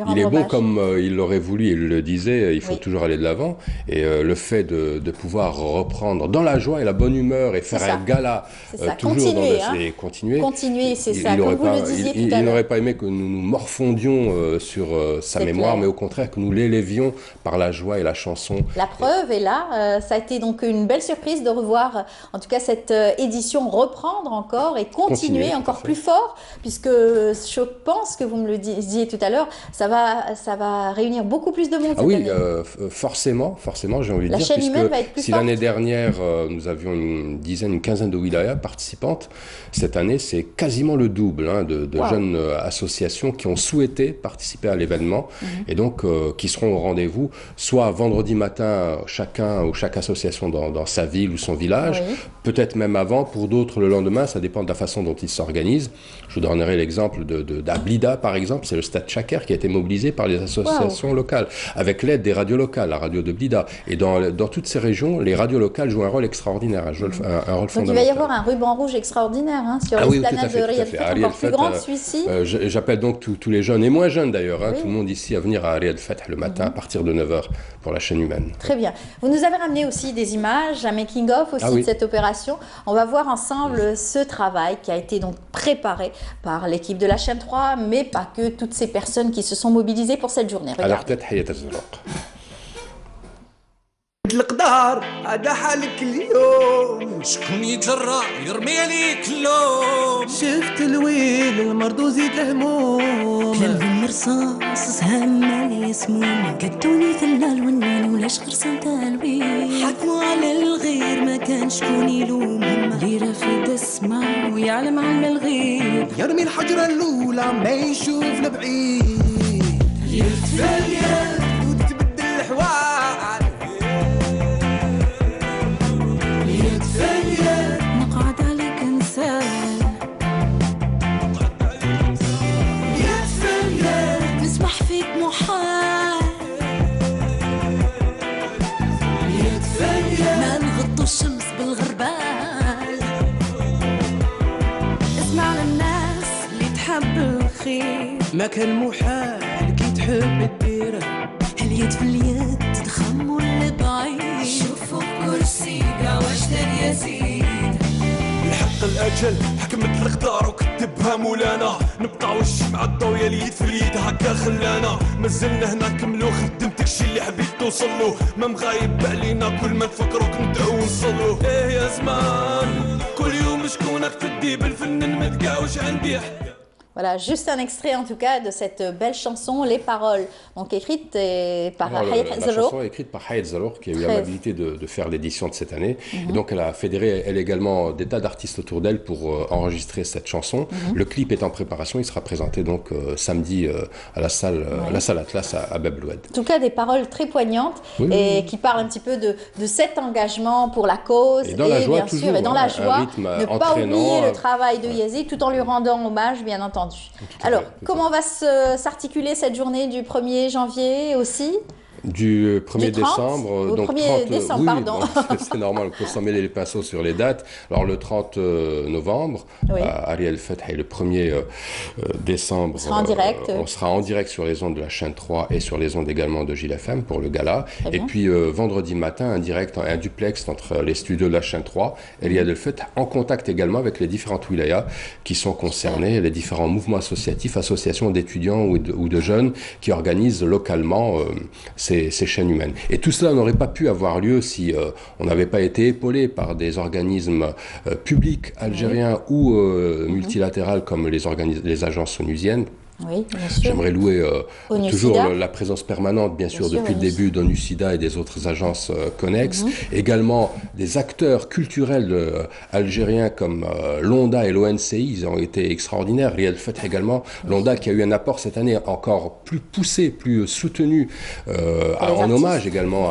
il est beau comme il l'aurait voulu, il le disait, il faut toujours aller de l'avant. Et le fait de pouvoir reprendre dans la joie et la bonne humeur et faire un gala toujours continuer. Continuer, c'est ça, comme vous le disiez tout à l'heure. Il n'aurait pas aimé que nous nous morfondions sur sa mémoire, mais au contraire que nous l'élevions par la joie et la chanson. La preuve est là, ça a été donc une belle surprise de revoir en tout cas cette édition reprendre encore et continuer encore plus fort, puisque je pense que vous me le disiez tout à l'heure, ça va réunir beaucoup plus de monde cette année. Forcément, j'ai envie de dire. La chaîne humaine va être plus si forte. l'année dernière, nous avions une quinzaine de wilayas participantes, cette année, c'est quasiment le double de jeunes associations qui ont souhaité participer à l'événement et donc qui seront au rendez-vous, soit vendredi matin, chacun ou chaque association dans sa ville ou son village, peut-être même avant, pour d'autres le lendemain, ça dépend de la façon dont ils s'organisent. Je vous donnerai l'exemple d'Ablida, par exemple, c'est le stade Chaker qui a été mobilisé par les associations locales, avec l'aide des radios locales, la radio de Blida. Et dans toutes ces régions, les radios locales jouent un rôle extraordinaire, un rôle fondamental. Donc il va y avoir un ruban rouge extraordinaire sur l'esplanade de Riyad Feth, encore plus grande celui-ci. J'appelle donc tous les jeunes, et moins jeunes d'ailleurs, tout le monde ici à venir à Riyad Feth le matin à partir de 9h pour la chaîne humaine. Très bien. Vous nous avez ramené aussi des images, un making-of aussi de cette opération. On va voir ensemble ce travail qui a été donc préparé par l'équipe de la chaîne 3, mais pas que, toutes ces personnes qui se sont mobilisées pour cette journée. Alors peut-être Hayat Azraq. القدار هذا حالك اليوم شكون يتجرأ يرمي عليك اللوم شفت الويل المرض وزيد الهموم كلهم رصاص سهم علي سموم قدوني ثلا الونان ولاش غرسان تالوين حكموا على الغير ما كان شكون يلوم اللي رافد السما ويعلم علم الغيب يرمي الحجرة الأولى ما يشوف لبعيد يتفليت وتبدأ الخير ما كان محال كي تحب تديره اليد في اليد تضخم ولا بعيد شوفوا كرسيك واش دار يزيد الحق الأجل حكمت القدار وكتبها مولانا نبقاو الشمعة الضوية اليد في اليد هكا خلانا مازلنا هنا كملو خدمتك شي اللي حبيت توصلو ما مغايب علينا كل ما نفكروك ندعو ونصلو ايه يا زمان كل يوم شكونك تدي بالفنان ما تلقاوش عندي حد. Voilà, juste un extrait en tout cas de cette belle chanson, les paroles, donc écrites par Hayat Zalour. La chanson est écrite par Hayat Zalour qui a eu l'amabilité de faire l'édition de cette année. Et donc elle a fédéré elle également des tas d'artistes autour d'elle pour enregistrer cette chanson. Le clip est en préparation, il sera présenté donc samedi à la salle Atlas à Bab Loued. En tout cas des paroles très poignantes et qui parlent un petit peu de cet engagement pour la cause et dans la joie bien toujours, sûr, et dans la joie, ne pas oublier le travail de Yazid tout en lui rendant hommage bien entendu. Alors, comment va s'articuler cette journée du 1er janvier aussi? Du 1er décembre, donc 1er décembre, pardon. C'est normal, on peut s'en mêler les pinceaux sur les dates. Alors le 30 novembre, Ariel Feth et le 1er décembre, on sera en direct sur les ondes de la chaîne 3 et sur les ondes également de Gilles FM pour le gala. Et puis vendredi matin, un direct, un duplex entre les studios de la chaîne 3 et Ariel Feth, en contact également avec les différentes wilayas qui sont concernées, les différents mouvements associatifs, associations d'étudiants ou de jeunes qui organisent localement ces chaînes humaines. Et tout cela n'aurait pas pu avoir lieu si on n'avait pas été épaulé par des organismes publics algériens ou multilatérales comme les agences onusiennes. Oui, bien sûr. J'aimerais louer toujours la présence permanente, bien sûr, depuis le début d'ONUSIDA et des autres agences connexes. Également des acteurs culturels algériens comme l'ONDA et l'ONCI, ils ont été extraordinaires. Riel Feth également. L'ONDA qui a eu un apport cette année encore plus poussé, plus soutenu, en hommage également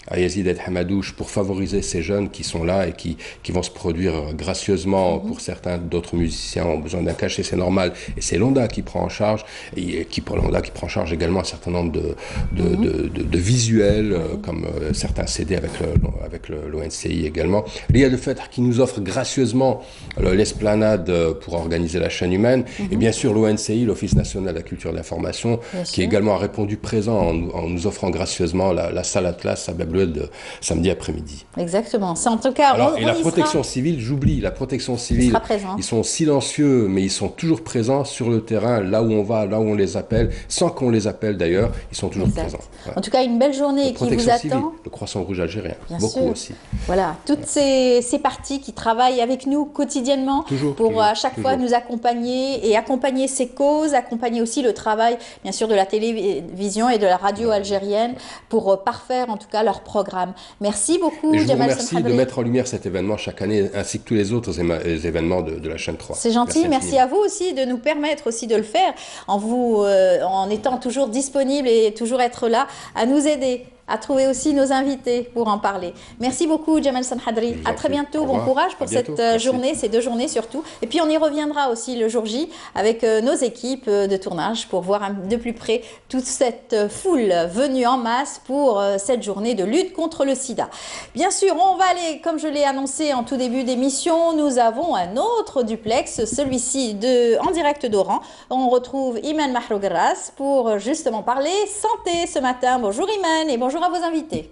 à Yazid El Hamadouche pour favoriser ces jeunes qui sont là et qui vont se produire gracieusement. Pour certains, d'autres musiciens ont besoin d'un cachet, c'est normal. Et c'est l'ONDA qui prend en charge, et l'ONDA qui prend en charge également un certain nombre de visuels, comme certains CD avec l'ONCI également. L'IA de Fête qui nous offre gracieusement l'esplanade pour organiser la chaîne humaine. Et bien sûr l'ONCI, l'Office national de la culture et de l'information, qui également a répondu présent en nous offrant gracieusement la salle Atlas à Bab de samedi après-midi. Exactement. C'est en tout cas. Alors, et la protection civile, j'oublie, la protection civile, ils sont silencieux, mais ils sont toujours présents sur le terrain, là où on va, là où on les appelle, sans qu'on les appelle d'ailleurs, ils sont toujours présents. Ouais. En tout cas, une belle journée qui vous attend. Civile, le Croissant Rouge algérien, bien beaucoup sûr. aussi. Voilà, toutes ces parties qui travaillent avec nous quotidiennement pour à chaque fois nous accompagner et accompagner ces causes, accompagner aussi le travail, bien sûr, de la télévision et de la radio algérienne pour parfaire en tout cas leur programme. Merci beaucoup, Jamal. Je vous remercie de mettre en lumière cet événement chaque année, ainsi que tous les autres événements de la chaîne 3. C'est gentil, merci à vous aussi de nous permettre aussi de le faire, en étant toujours disponible et toujours être là à nous aider à trouver aussi nos invités pour en parler. Merci beaucoup, Jamal Sanhadri. À très bientôt, bon courage pour cette journée, ces 2 journées surtout. Et puis on y reviendra aussi le jour J avec nos équipes de tournage pour voir de plus près toute cette foule venue en masse pour cette journée de lutte contre le sida. Bien sûr, on va aller, comme je l'ai annoncé en tout début d'émission, nous avons un autre duplex, celui-ci en direct d'Oran. On retrouve Iman Mahrougaras pour justement parler santé ce matin. Bonjour Iman et bonjour à vos invités.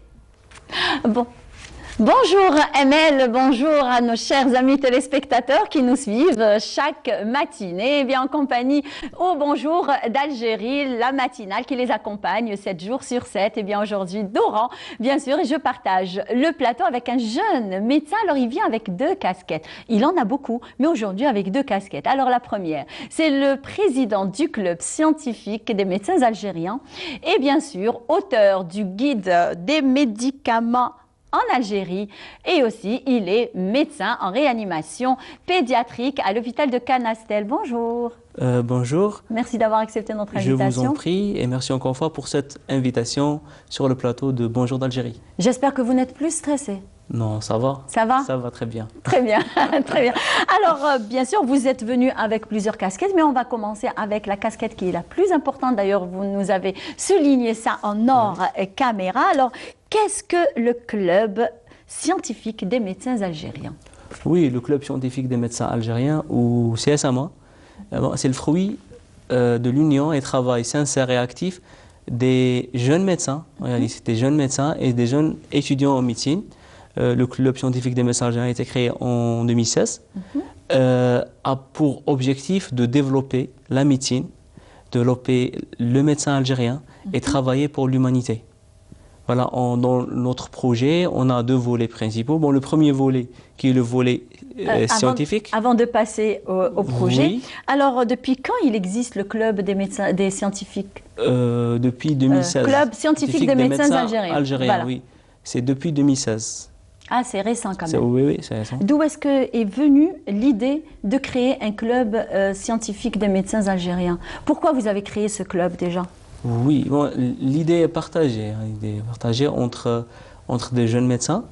Bonjour Emel, bonjour à nos chers amis téléspectateurs qui nous suivent chaque matinée, bien en compagnie au Bonjour d'Algérie, la matinale qui les accompagne 7 jours sur 7. Et bien aujourd'hui d'Oran, bien sûr, et je partage le plateau avec un jeune médecin. Alors il vient avec 2 casquettes, il en a beaucoup, mais aujourd'hui avec 2 casquettes. Alors la première, c'est le président du club scientifique des médecins algériens et bien sûr auteur du guide des médicaments en Algérie et aussi il est médecin en réanimation pédiatrique à l'hôpital de Canastel. Bonjour. Bonjour. Merci d'avoir accepté notre invitation. Je vous en prie et merci encore une fois pour cette invitation sur le plateau de Bonjour d'Algérie. J'espère que vous n'êtes plus stressé. Non, ça va. Ça va? Ça va très bien. Très bien, très bien. Alors, bien sûr, vous êtes venu avec plusieurs casquettes, mais on va commencer avec la casquette qui est la plus importante. D'ailleurs, vous nous avez souligné ça en hors caméra. Alors, qu'est-ce que le club scientifique des médecins algériens? Oui, le club scientifique des médecins algériens, ou CSMA, c'est le fruit de l'union et travail sincère et actif des jeunes médecins, en réalité, des jeunes médecins et des jeunes étudiants en médecine. Le club scientifique des médecins algériens a été créé en 2016, a pour objectif de développer la médecine, développer le médecin algérien et travailler pour l'humanité. Voilà, dans notre projet, on a deux volets principaux. Bon, le premier volet, qui est le volet scientifique. Avant de passer au projet, Oui. alors depuis quand il existe le club des médecins, des scientifiques Depuis 2016. Club scientifique des médecins algériens. Voilà. Oui. C'est depuis 2016. Ah, c'est récent quand même. Oui, c'est récent. D'où est-ce que est venue l'idée de créer un club scientifique des médecins algériens? Pourquoi vous avez créé ce club déjà? Oui, bon, l'idée est partagée. L'idée est partagée entre des jeunes médecins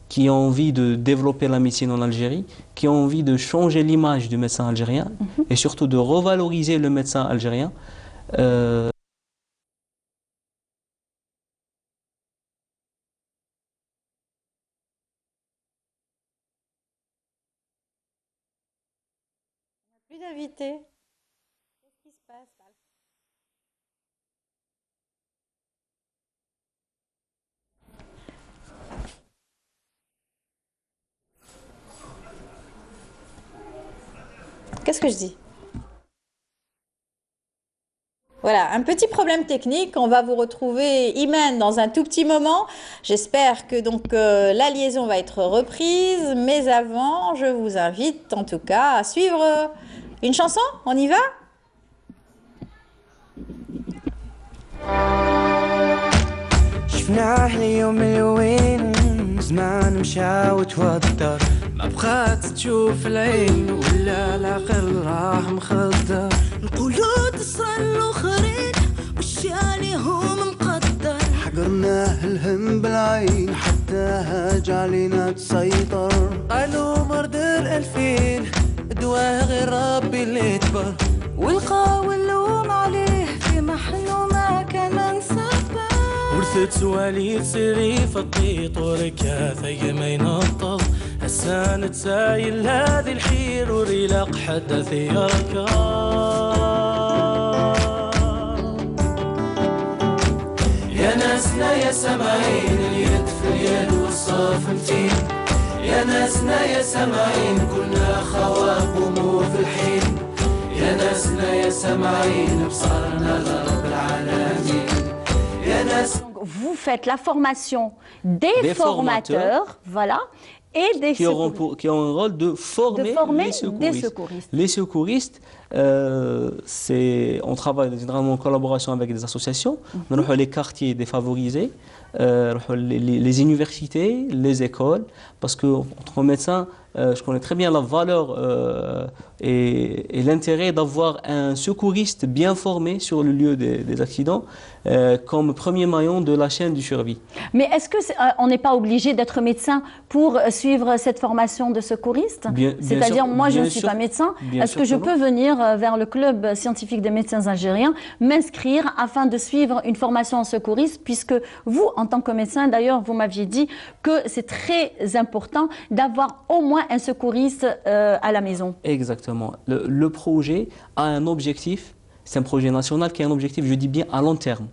qui ont envie de développer la médecine en Algérie, qui ont envie de changer l'image du médecin algérien et surtout de revaloriser le médecin algérien. Plus d'invités. Qu'est-ce qui se passe? Qu'est-ce que je dis? Voilà, un petit problème technique. On va vous retrouver, Iman, dans un tout petit moment. J'espère que donc la liaison va être reprise. Mais avant, je vous invite en tout cas à suivre une chanson. On y va? شفناه اليوم الوين زمان مشى وتوتر ما بغات تشوف العين ولا العقل راه مخدر القلوب تصرى الاخرين والشي هم مقدر حقرناه الهم بالعين حتى هاج علينا تسيطر قالوا مرض الالفين دواء غير ربي اللي كبر والقاو اللوم عليه في محنه ما كان نسبر ورثت سواليف سري فطي طورك هذا ما ينطض هسان تسايل هذه الحير وريلاق حدث يركض يا ناسنا يا سامعين اليد في اليد والصاف متين يا ناسنا يا سامعين كلنا خواف قوموا في الحين يا ناسنا يا سامعين بصرنا لرب العالمين يا ناس. Vous faites la formation des formateurs, voilà, et des qui ont un rôle de former les secouristes. Des secouristes. Les secouristes, on travaille généralement en collaboration avec des associations, les quartiers défavorisés, les universités, les écoles, parce qu'entre médecins, je connais très bien la valeur et l'intérêt d'avoir un secouriste bien formé sur le lieu des accidents comme premier maillon de la chaîne du survie. Mais est-ce qu'on n'est pas obligé d'être médecin pour suivre cette formation de secouriste? C'est-à-dire, moi je ne suis pas médecin, est-ce que je peux venir vers le club scientifique des médecins algériens, m'inscrire afin de suivre une formation en secouriste, puisque vous, en tant que médecin, d'ailleurs, vous m'aviez dit que c'est très important d'avoir au moins un secouriste à la maison. Exactement. Le projet a un objectif, c'est un projet national qui a un objectif, je dis bien à long terme.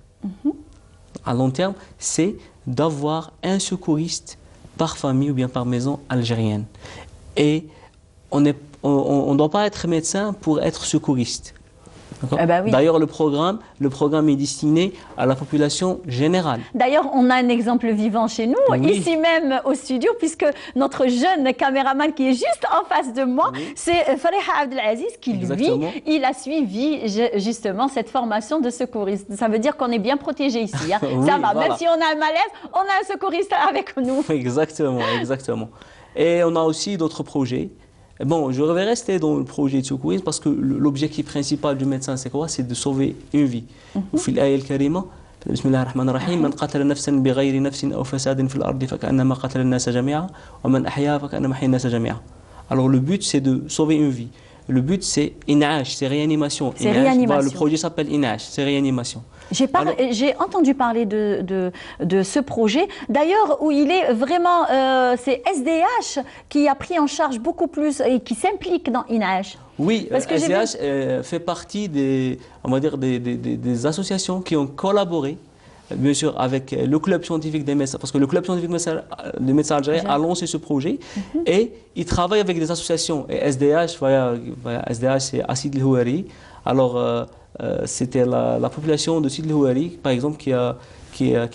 À long terme, c'est d'avoir un secouriste par famille ou bien par maison algérienne. Et on ne doit pas être médecin pour être secouriste. Oui. D'ailleurs, le programme est destiné à la population générale. D'ailleurs, on a un exemple vivant chez nous, oui. Ici même au studio, puisque notre jeune caméraman qui est juste en face de moi, c'est Fariha Abdelaziz qui, lui, il a suivi justement cette formation de secouriste. Ça veut dire qu'on est bien protégé ici. Hein. Oui, ça va, voilà. même si on a un malaise, on a un secouriste avec nous. Exactement, exactement. Et on a aussi d'autres projets. Bon, je vais rester dans le projet de secourisme parce que l'objectif principal du médecin, c'est quoi? C'est de sauver une vie. وفي الآية الكريمة بسم الله الرحمن الرحيم من قتل نفسا بغير نفس أو فساد في الأرض فكأنما قتل الناس جميعا ومن أحياها فكأنما أحيا الناس جميعا. Alors le but, c'est de sauver une vie. Le but, c'est INAH, c'est réanimation. C'est réanimation. Voilà, le projet s'appelle INAH, c'est réanimation. J'ai entendu parler de ce projet, d'ailleurs où il est vraiment, c'est SDH qui a pris en charge beaucoup plus et qui s'implique dans INAH. Oui, Parce que j'ai SDH fait partie des, on va dire, des associations qui ont collaboré, bien sûr, avec le club scientifique des médecins, parce que le club scientifique des médecins algériens a lancé ce projet et il travaille avec des associations. Et SDH, SDH c'est Acid El Houari. Alors, c'était la population de Sid El Houari, par exemple, qui a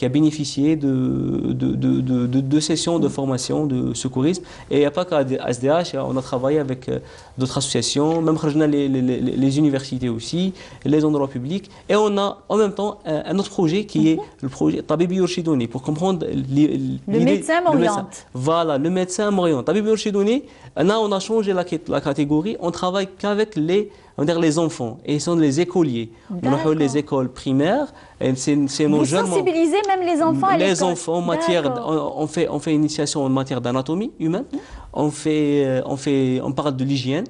bénéficié de sessions de formation de secourisme. Et il n'y a pas qu'à SDH, on a travaillé avec d'autres associations, même les universités aussi, les endroits publics. Et on a en même temps un autre projet qui est le projet Tabibi Yorshidouni, pour comprendre le médecin m'oriente. Voilà, le médecin m'oriente. Tabibi Yorshidouni, là on a changé la catégorie, on travaille qu'avec les enfants, et ils sont les écoliers. On a les écoles primaires, et c'est nos Vous jeunes. sensibilisez même les enfants à l'école. Les enfants, en matière, on fait une initiation en matière d'anatomie humaine, on parle de l'hygiène,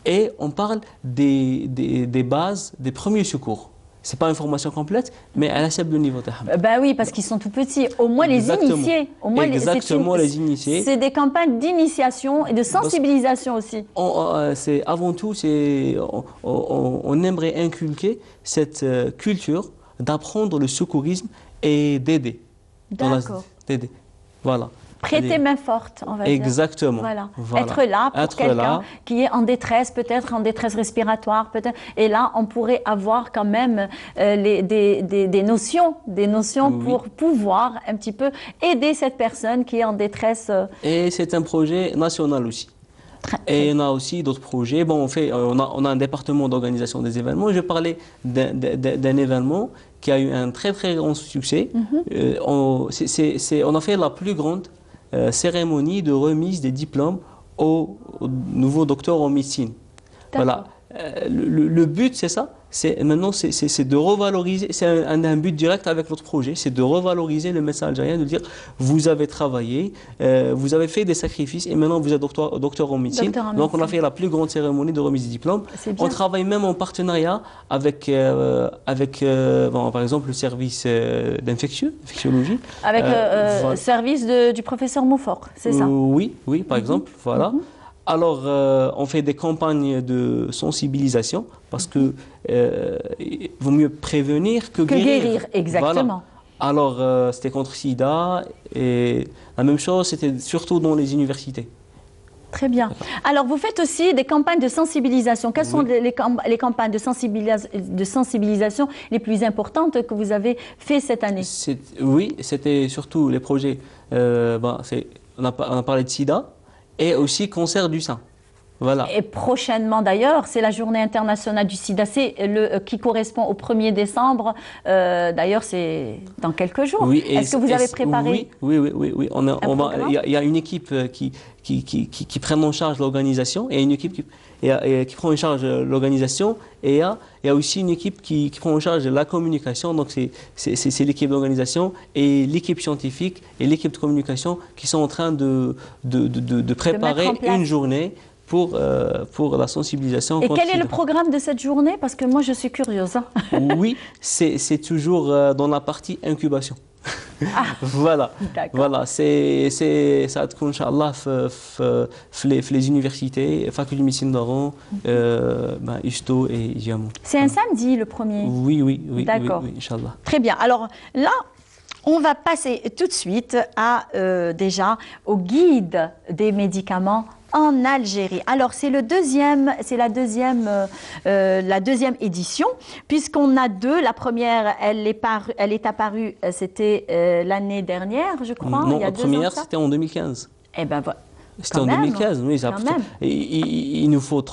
et on parle des bases, des premiers secours. C'est pas une formation complète, mais elle a le niveau. Ben oui, parce qu'ils sont tout petits. Au moins les initiés. Au moins Exactement, les initiés. C'est des campagnes d'initiation et de sensibilisation aussi. C'est avant tout, on aimerait inculquer cette culture d'apprendre le secourisme et d'aider. D'accord. D'aider. Voilà. Prêter main forte, on va dire. Exactement. Voilà. Voilà. Être là pour quelqu'un qui est en détresse, peut-être en détresse respiratoire, peut-être. Et là, on pourrait avoir quand même des notions pour pouvoir un petit peu aider cette personne qui est en détresse. Et c'est un projet national aussi. Et on a aussi d'autres projets. Bon, on a un département d'organisation des événements. Je parlais d'un événement qui a eu un très très grand succès. On a fait la plus grande cérémonie de remise des diplômes aux nouveaux docteurs en médecine. Voilà. Le but, c'est ça. Maintenant, c'est de revaloriser. C'est un but direct avec notre projet. C'est de revaloriser le médecin algérien, de dire vous avez travaillé, vous avez fait des sacrifices et maintenant vous êtes docteur en médecine. Donc, on a fait la plus grande cérémonie de remise des diplômes. On travaille même en partenariat avec par exemple, le service d'infectiologie. Avec le service du professeur Moufort, c'est ça? Oui, par exemple. Voilà. Alors, on fait des campagnes de sensibilisation parce que vaut mieux prévenir que guérir. Exactement. Voilà. Alors, c'était contre SIDA et la même chose, c'était surtout dans les universités. Très bien. Alors, vous faites aussi des campagnes de sensibilisation. Quelles sont les campagnes de sensibilisation les plus importantes que vous avez fait cette année? Oui, c'était surtout les projets. On a parlé de SIDA. Et aussi cancer du sein. Voilà. Et prochainement d'ailleurs, c'est la journée internationale du sida, qui correspond au 1er décembre. D'ailleurs, c'est dans quelques jours. Oui, est-ce que vous avez préparé? Oui. Il y a une équipe qui prend en charge l'organisation. Il y a une équipe qui prend en charge l'organisation. Et il y a aussi une équipe qui prend en charge la communication. Donc, c'est l'équipe d'organisation et l'équipe scientifique et l'équipe de communication qui sont en train de préparer une journée pour la sensibilisation. Et quel est le programme de cette journée? Parce que moi, je suis curieuse. Oui, c'est toujours dans la partie incubation. Voilà. Ça va Inch'Allah les universités, faculté de médecine d'Oran, Isto et Diamant. C'est un samedi le 1er? Oui. D'accord. Oui, Inch'Allah. Très bien. Alors là, on va passer tout de suite déjà au guide des médicaments en Algérie. Alors c'est la deuxième édition, puisqu'on a deux. La première, elle est apparue, c'était l'année dernière, je crois. Non, la première, c'était en 2015. Eh ben voilà. C'était en 2015, oui. Il nous faut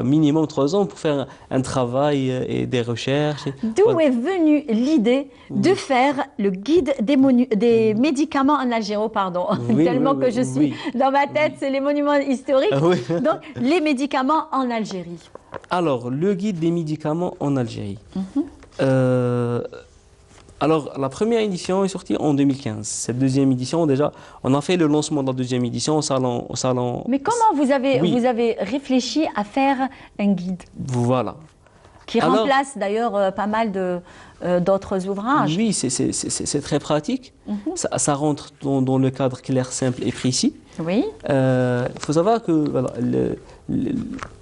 minimum 3 ans pour faire un travail et des recherches. D'où est venue l'idée de faire le guide des médicaments en Algérie? Tellement que je suis dans ma tête, c'est les monuments historiques. Donc, les médicaments en Algérie. Alors, le guide des médicaments en Algérie. Alors, la première édition est sortie en 2015. Cette deuxième édition, déjà, on a fait le lancement de la deuxième édition au salon. Mais comment vous avez réfléchi à faire un guide? Voilà. Qui remplace d'ailleurs pas mal d'autres ouvrages. Oui, c'est très pratique. Ça rentre dans le cadre clair, simple et précis. Oui. Il faut savoir que voilà,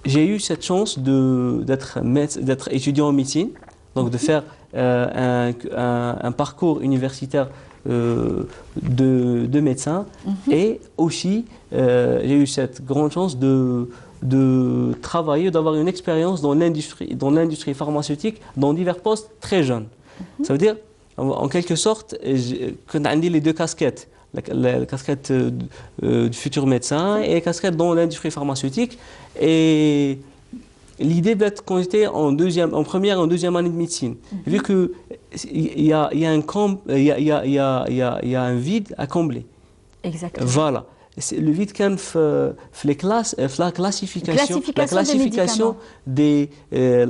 j'ai eu cette chance d'être étudiant en médecine, donc de faire un parcours universitaire de médecin, et aussi j'ai eu cette grande chance de travailler, d'avoir une expérience dans l'industrie pharmaceutique dans divers postes très jeunes. Ça veut dire, en quelque sorte, qu'on a les deux casquettes. La casquette du futur médecin et la casquette dans l'industrie pharmaceutique. Et l'idée d'être quand j'étais en première et en deuxième année de médecine, vu qu'il y a un vide à combler. Exactement. Voilà. Le vide quand la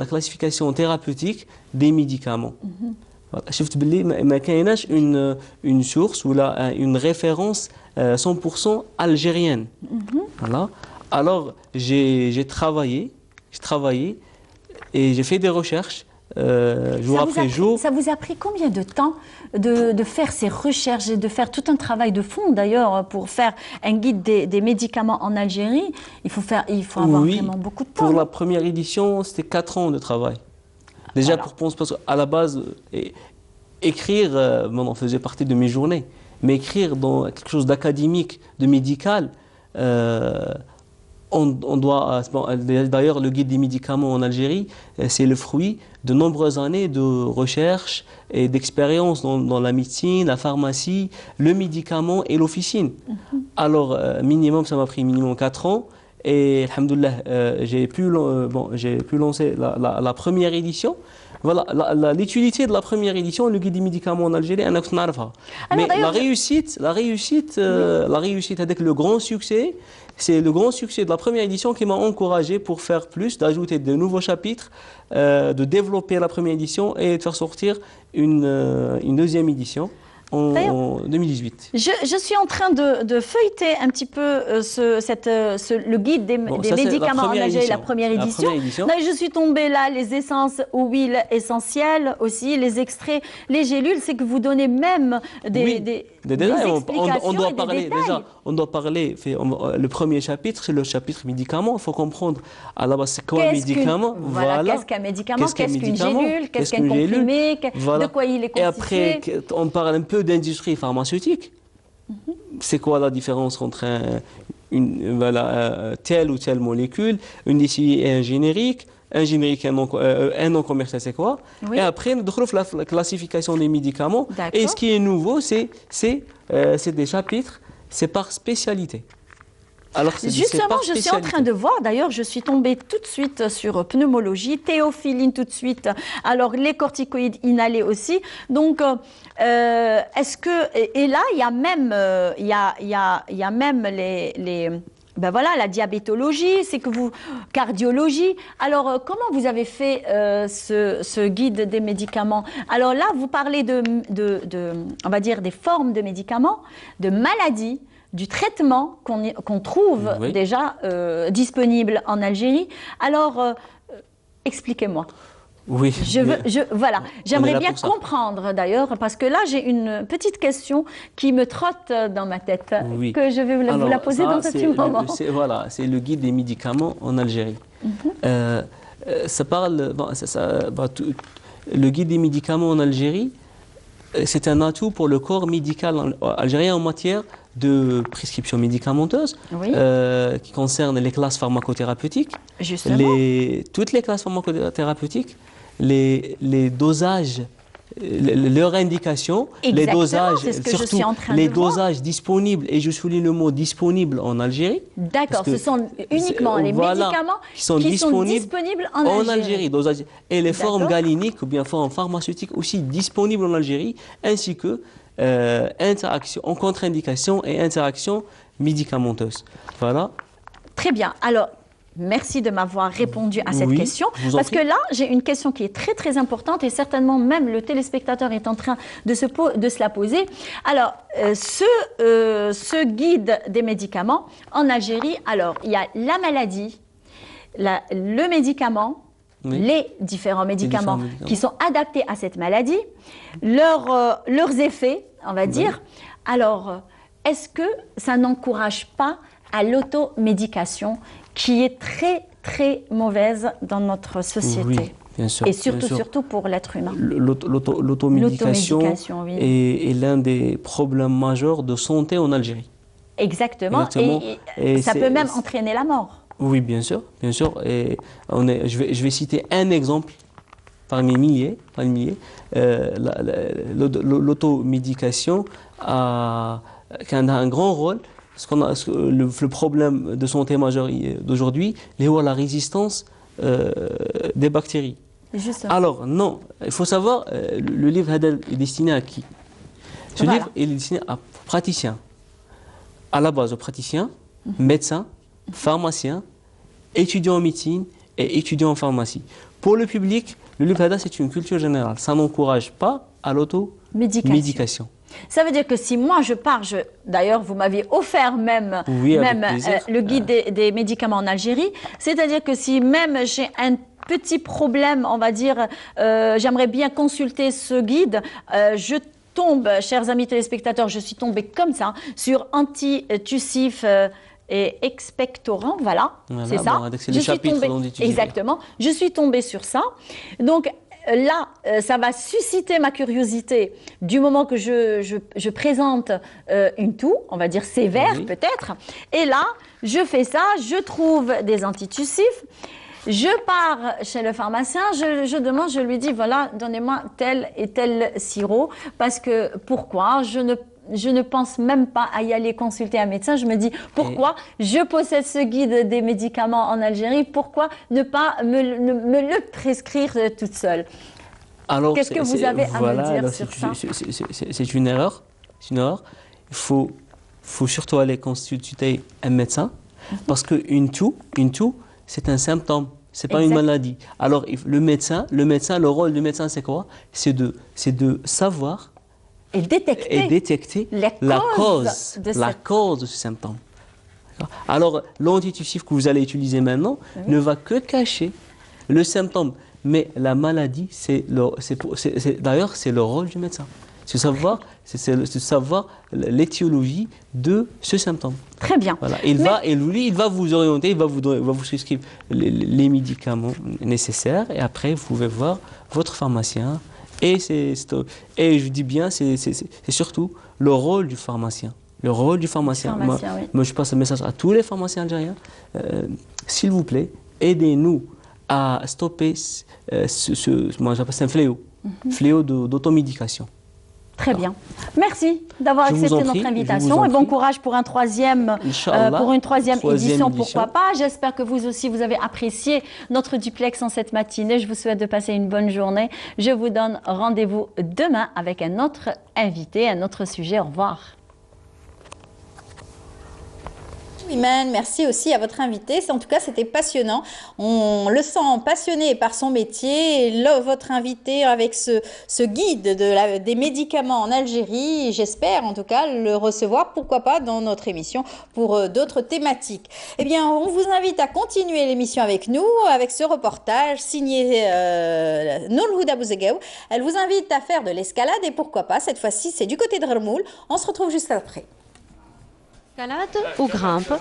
classification thérapeutique des médicaments. شفت باللي ما كايناش une source ou là une référence 100% algérienne. Voilà. Alors j'ai travaillé et j'ai fait des recherches jour après jour. Ça vous a pris combien de temps de faire ces recherches et de faire tout un travail de fond d'ailleurs pour faire un guide des médicaments en Algérie? Il faut avoir vraiment beaucoup de temps. Pour la première édition, c'était 4 ans de travail. Déjà pour penser, parce qu'à la base, écrire, on faisait partie de mes journées, mais écrire dans quelque chose d'académique, de médical, on doit. D'ailleurs, le guide des médicaments en Algérie, c'est le fruit de nombreuses années de recherche et d'expérience dans la médecine, la pharmacie, le médicament et l'officine. Alors, minimum, ça m'a pris minimum 4 ans. Et alhamdoulilah, j'ai pu lancer la première édition. Voilà, l'utilité de la première édition, le guide des médicaments en Algérie, mais la réussite avec le grand succès, c'est le grand succès de la première édition qui m'a encouragé pour faire plus, d'ajouter de nouveaux chapitres, de développer la première édition et de faire sortir une deuxième édition. En 2018. Je suis en train de feuilleter un petit peu le guide des médicaments en Algérie, la première édition. Non, je suis tombée là, les essences aux huiles essentielles aussi, les extraits, les gélules, c'est que vous donnez même des explications on doit et parler, des détails. déjà, on doit parler, le premier chapitre, c'est le chapitre médicaments. Il faut comprendre à la base c'est quoi un médicament. Voilà, qu'est-ce qu'un médicament, qu'est-ce qu'une gélule, qu'est-ce qu'un comprimé, de quoi il est constitué. Et après, on parle un peu d'industrie pharmaceutique. C'est quoi la différence entre telle ou telle molécule, une décisive et un générique, un non commercial, c'est quoi? Et après, on trouve la classification des médicaments. Et ce qui est nouveau, c'est des chapitres, c'est par spécialité. Alors, justement, je suis en train de voir, d'ailleurs, je suis tombée tout de suite sur pneumologie, théophiline tout de suite, alors les corticoïdes inhalés aussi. Donc, est-ce que... Et là, il y a même ben voilà, la diabétologie, c'est que cardiologie. Alors, comment vous avez fait ce guide des médicaments? Alors là, vous parlez on va dire, des formes de médicaments, de maladies, du traitement qu'on trouve déjà disponible en Algérie. Alors, expliquez-moi. Oui. Voilà. J'aimerais bien comprendre d'ailleurs, parce que là, j'ai une petite question qui me trotte dans ma tête, que je vais vous la poser dans un petit moment. C'est le guide des médicaments en Algérie. Ça parle... le guide des médicaments en Algérie, c'est un atout pour le corps médical algérien en matière de prescription médicamenteuse qui concerne les classes pharmacothérapeutiques. Justement. Toutes les classes pharmacothérapeutiques, les dosages, leur indication, les dosages, surtout les dosages disponibles, et je souligne le mot disponible en Algérie. D'accord, ce sont uniquement les médicaments qui sont disponibles en Algérie. Et les formes galéniques ou bien formes pharmaceutiques aussi disponibles en Algérie, ainsi que interaction, en contre-indication et interaction médicamenteuse. Voilà. Très bien. Alors, merci de m'avoir répondu à cette question. Parce que là, j'ai une question qui est très, très importante et certainement même le téléspectateur est en train de se la poser. Alors, ce guide des médicaments en Algérie, alors, il y a la maladie, le médicament les différents médicaments qui sont adaptés à cette maladie, leurs effets, on va dire. Alors, est-ce que ça n'encourage pas à l'automédication qui est très, très mauvaise dans notre société? Oui, bien sûr. Et surtout pour l'être humain. L'automédication est l'un des problèmes majeurs de santé en Algérie. Exactement. Et ça peut même entraîner la mort. Oui, bien sûr, bien sûr. Et je vais citer un exemple parmi milliers. L'automédication a un grand rôle. Le problème de santé majeur d'aujourd'hui, c'est la résistance des bactéries. Justement. Alors, non, il faut savoir, le livre est destiné à qui? Ce livre est destiné à praticiens. À la base, aux praticiens, médecins, pharmaciens, étudiants en médecine et étudiants en pharmacie. Pour le public, le livre Hada, c'est une culture générale. Ça n'encourage pas à l'automédication. Ça veut dire que si moi je pars, d'ailleurs vous m'aviez offert même le guide des médicaments en Algérie, c'est-à-dire que si même j'ai un petit problème, on va dire, j'aimerais bien consulter ce guide, je tombe, chers amis téléspectateurs, je suis tombée comme ça sur antitussif et expectorant, voilà c'est ça. Je suis tombée, exactement, je suis tombée sur ça. Donc là, ça va susciter ma curiosité du moment que je présente une toux, on va dire sévère peut-être. Et là, je fais ça, je trouve des antitussifs. Je pars chez le pharmacien, je demande, je lui dis, voilà, donnez-moi tel et tel sirop, parce que pourquoi je ne pense même pas à y aller consulter un médecin. Je me dis, pourquoi je possède ce guide des médicaments en Algérie, pourquoi ne pas me le prescrire toute seule? Qu'est-ce que vous avez à me dire sur ça? C'est une erreur. Il faut surtout aller consulter un médecin, parce qu'une toux, c'est un symptôme. C'est pas une maladie. Alors, le médecin, le rôle du médecin, c'est quoi? C'est de savoir et détecter la cause de ce symptôme. Alors, l'antitussif que vous allez utiliser maintenant ne va que cacher le symptôme. Mais la maladie, d'ailleurs, c'est le rôle du médecin. C'est savoir l'étiologie de ce symptôme. Très bien. Voilà. Il va vous orienter, il va vous prescrire les médicaments nécessaires et après vous pouvez voir votre pharmacien. Et je dis bien, c'est surtout le rôle du pharmacien. Le rôle du pharmacien. Moi, je passe un message à tous les pharmaciens algériens. S'il vous plaît, aidez-nous à stopper moi j'appelle ça un fléau d'automédication. Très bien. Merci d'avoir accepté notre invitation et bon courage pour une troisième édition, pourquoi pas. J'espère que vous aussi, vous avez apprécié notre duplex en cette matinée. Je vous souhaite de passer une bonne journée. Je vous donne rendez-vous demain avec un autre invité, un autre sujet. Au revoir. Iman, merci aussi à votre invité. En tout cas, c'était passionnant. On le sent passionné par son métier. Et là, votre invité avec ce guide des médicaments en Algérie, j'espère en tout cas le recevoir, pourquoi pas, dans notre émission pour d'autres thématiques. Eh bien, on vous invite à continuer l'émission avec nous, avec ce reportage signé Nourhouda Bouzegaou. Elle vous invite à faire de l'escalade et pourquoi pas, cette fois-ci, c'est du côté de Rmoul. On se retrouve juste après. L'escalade ou grimpe,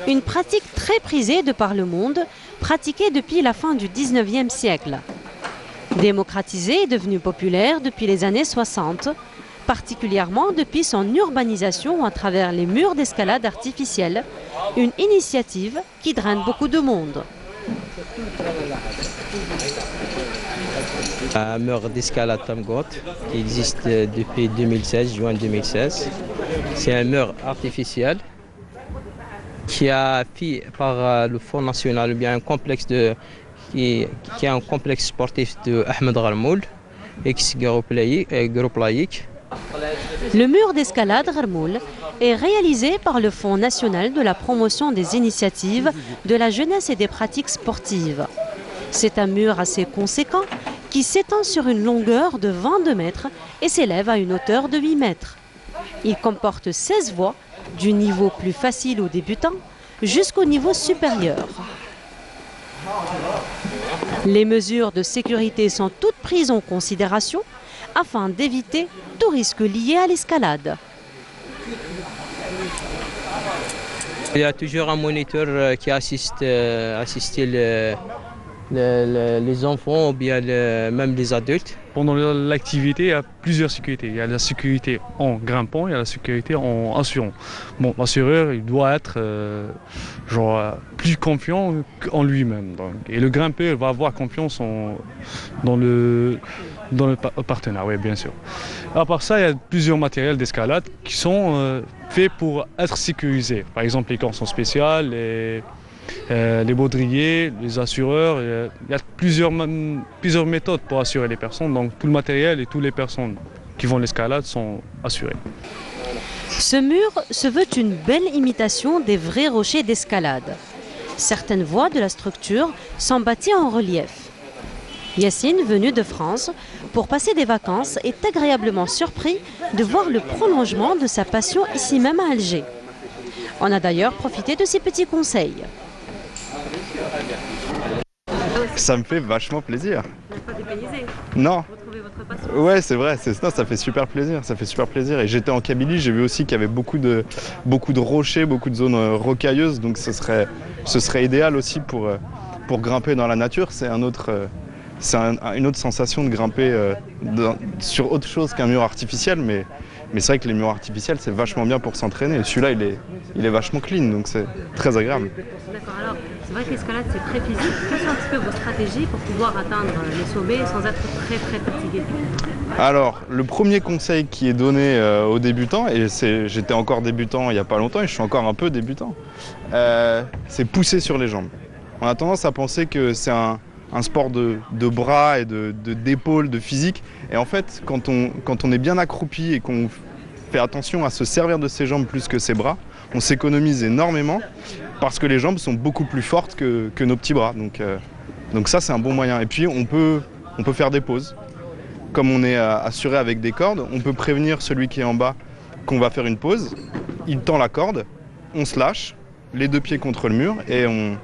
une pratique très prisée de par le monde, pratiquée depuis la fin du 19e siècle. Démocratisée et devenue populaire depuis les années 60, particulièrement depuis son urbanisation à travers les murs d'escalade artificiels, une initiative qui draine beaucoup de monde. Un mur d'escalade Tamgot qui existe depuis 2016, juin 2016. C'est un mur artificiel qui a fait par le Fonds national, bien un complexe qui est un complexe sportif de Ahmed Gharmoul, ex-groupe laïque. Le mur d'escalade Gharmoul est réalisé par le Fonds national de la promotion des initiatives de la jeunesse et des pratiques sportives. C'est un mur assez conséquent qui s'étend sur une longueur de 22 mètres et s'élève à une hauteur de 8 mètres. Il comporte 16 voies, du niveau plus facile aux débutants jusqu'au niveau supérieur. Les mesures de sécurité sont toutes prises en considération afin d'éviter tout risque lié à l'escalade. Il y a toujours un moniteur qui assiste les enfants ou bien même les adultes. Pendant l'activité, il y a plusieurs sécurités. Il y a la sécurité en grimpant, il y a la sécurité en assurant. Bon, l'assureur, il doit être plus confiant en lui-même. Et le grimpeur va avoir confiance dans le partenaire, oui, bien sûr. À part ça, il y a plusieurs matériels d'escalade qui sont faits pour être sécurisés. Par exemple, les cordes spéciales, les baudriers, les assureurs. Il y a plusieurs méthodes pour assurer les personnes. Donc tout le matériel et toutes les personnes qui vont l'escalade sont assurées. Ce mur se veut une belle imitation des vrais rochers d'escalade. Certaines voies de la structure sont bâties en relief. Yacine, venu de France pour passer des vacances, est agréablement surpris de voir le prolongement de sa passion ici même à Alger. On a d'ailleurs profité de ses petits conseils. Ça me fait vachement plaisir. Non. Ouais, c'est vrai. Non, ça fait super plaisir. Ça fait super plaisir. Et j'étais en Kabylie, j'ai vu aussi qu'il y avait beaucoup de rochers, beaucoup de zones rocailleuses. Donc ce serait idéal aussi pour grimper dans la nature. C'est une autre sensation de grimper sur autre chose qu'un mur artificiel. Mais c'est vrai que les murs artificiels, c'est vachement bien pour s'entraîner. Celui-là, il est vachement clean, donc c'est très agréable. D'accord, alors c'est vrai que l'escalade, c'est très physique. Quelles sont un petit peu vos stratégies pour pouvoir atteindre les sommets sans être très fatigué? Alors, le premier conseil qui est donné aux débutants, et j'étais encore débutant il n'y a pas longtemps, et je suis encore un peu débutant, c'est pousser sur les jambes. On a tendance à penser que c'est un sport de bras et d'épaules, de physique. Et en fait, quand on est bien accroupi et qu'on fait attention à se servir de ses jambes plus que ses bras, on s'économise énormément parce que les jambes sont beaucoup plus fortes que nos petits bras. Donc ça, c'est un bon moyen. Et puis, on peut faire des pauses. Comme on est assuré avec des cordes, on peut prévenir celui qui est en bas qu'on va faire une pause. Il tend la corde, on se lâche, les deux pieds contre le mur et on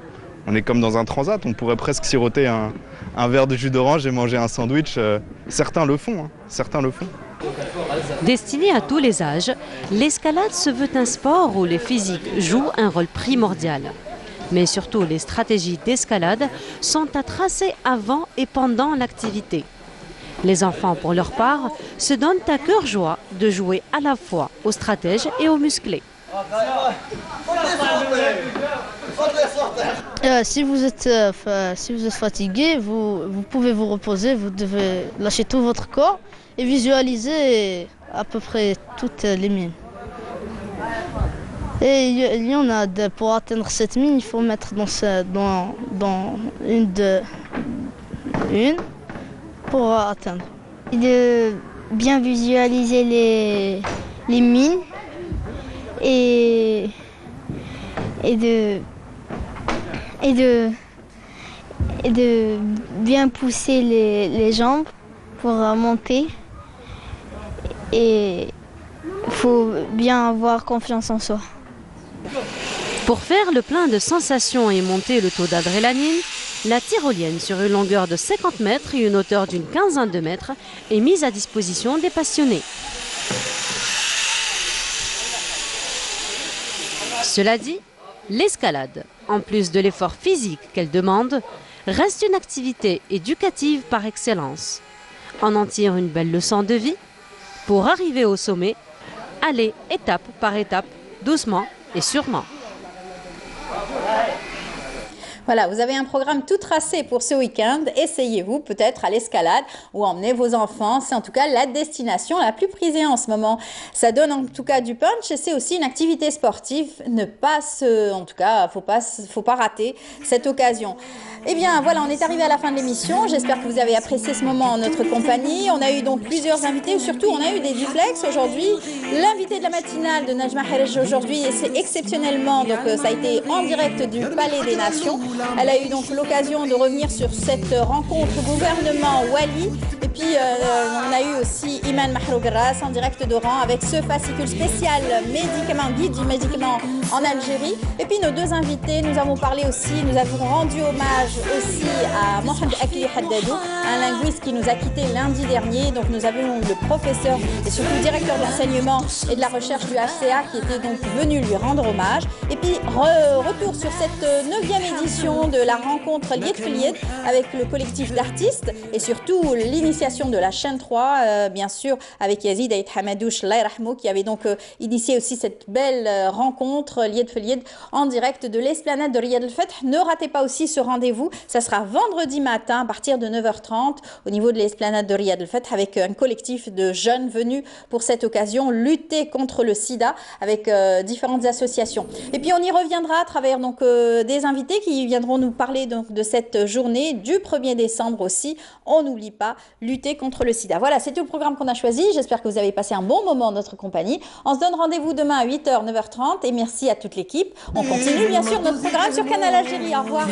est comme dans un transat, on pourrait presque siroter un verre de jus d'orange et manger un sandwich. Certains le font, certains le font. Destiné à tous les âges, l'escalade se veut un sport où les physiques jouent un rôle primordial. Mais surtout, les stratégies d'escalade sont à tracer avant et pendant l'activité. Les enfants, pour leur part, se donnent à cœur joie de jouer à la fois aux stratèges et aux musclés. Si vous êtes fatigué, vous pouvez vous reposer, vous devez lâcher tout votre corps et visualiser à peu près toutes les mines. Et il y en a, pour atteindre cette mine, il faut mettre dans une pour atteindre. Et de bien visualiser les mines et de bien pousser les jambes pour monter. Et il faut bien avoir confiance en soi. Pour faire le plein de sensations et monter le taux d'adrénaline, la tyrolienne sur une longueur de 50 mètres et une hauteur d'une quinzaine de mètres est mise à disposition des passionnés. Cela dit, l'escalade, en plus de l'effort physique qu'elle demande, reste une activité éducative par excellence. On en tire une belle leçon de vie. Pour arriver au sommet, aller étape par étape, doucement et sûrement. Voilà, vous avez un programme tout tracé pour ce week-end. Essayez-vous peut-être à l'escalade ou emmenez vos enfants. C'est en tout cas la destination la plus prisée en ce moment. Ça donne en tout cas du punch et c'est aussi une activité sportive. En tout cas, faut pas rater cette occasion. Eh bien, voilà, on est arrivé à la fin de l'émission. J'espère que vous avez apprécié ce moment en notre compagnie. On a eu donc plusieurs invités, surtout on a eu des duplex aujourd'hui. L'invité de la matinale de Najma Harej aujourd'hui, et c'est exceptionnellement, donc ça a été en direct du Palais des Nations. Elle a eu donc l'occasion de revenir sur cette rencontre gouvernement Wali. Et puis on a eu aussi Iman Mahrougras en direct d'Oran avec ce fascicule spécial médicament, guide du médicament en Algérie. Et puis nos deux invités, nous avons parlé aussi, nous avons rendu hommage aussi à Mohamed Akli Haddadou, un linguiste qui nous a quitté lundi dernier. Donc nous avons le professeur et surtout directeur d'enseignement et de la recherche du HCA qui était donc venu lui rendre hommage. Et puis retour sur cette 9e édition de la rencontre Lied Flied avec le collectif d'artistes et surtout l'initiation de la chaîne 3, bien sûr, avec Yazid Aït Hamadouche Laïrahmou qui avait donc initié aussi cette belle rencontre Lied Flied en direct de l'esplanade de Riyad el-Fath. Ne ratez pas aussi ce rendez-vous, ça sera vendredi matin à partir de 9h30 au niveau de l'esplanade de Riyad el-Fath avec un collectif de jeunes venus pour cette occasion lutter contre le sida avec différentes associations. Et puis on y reviendra à travers donc des invités qui viendront nous parler donc de cette journée du 1er décembre aussi. On n'oublie pas, lutter contre le sida. Voilà, c'est tout le programme qu'on a choisi. J'espère que vous avez passé un bon moment en notre compagnie. On se donne rendez-vous demain à 8h, 9h30 et merci à toute l'équipe. On continue bien sûr notre programme sur Canal Algérie. Au revoir.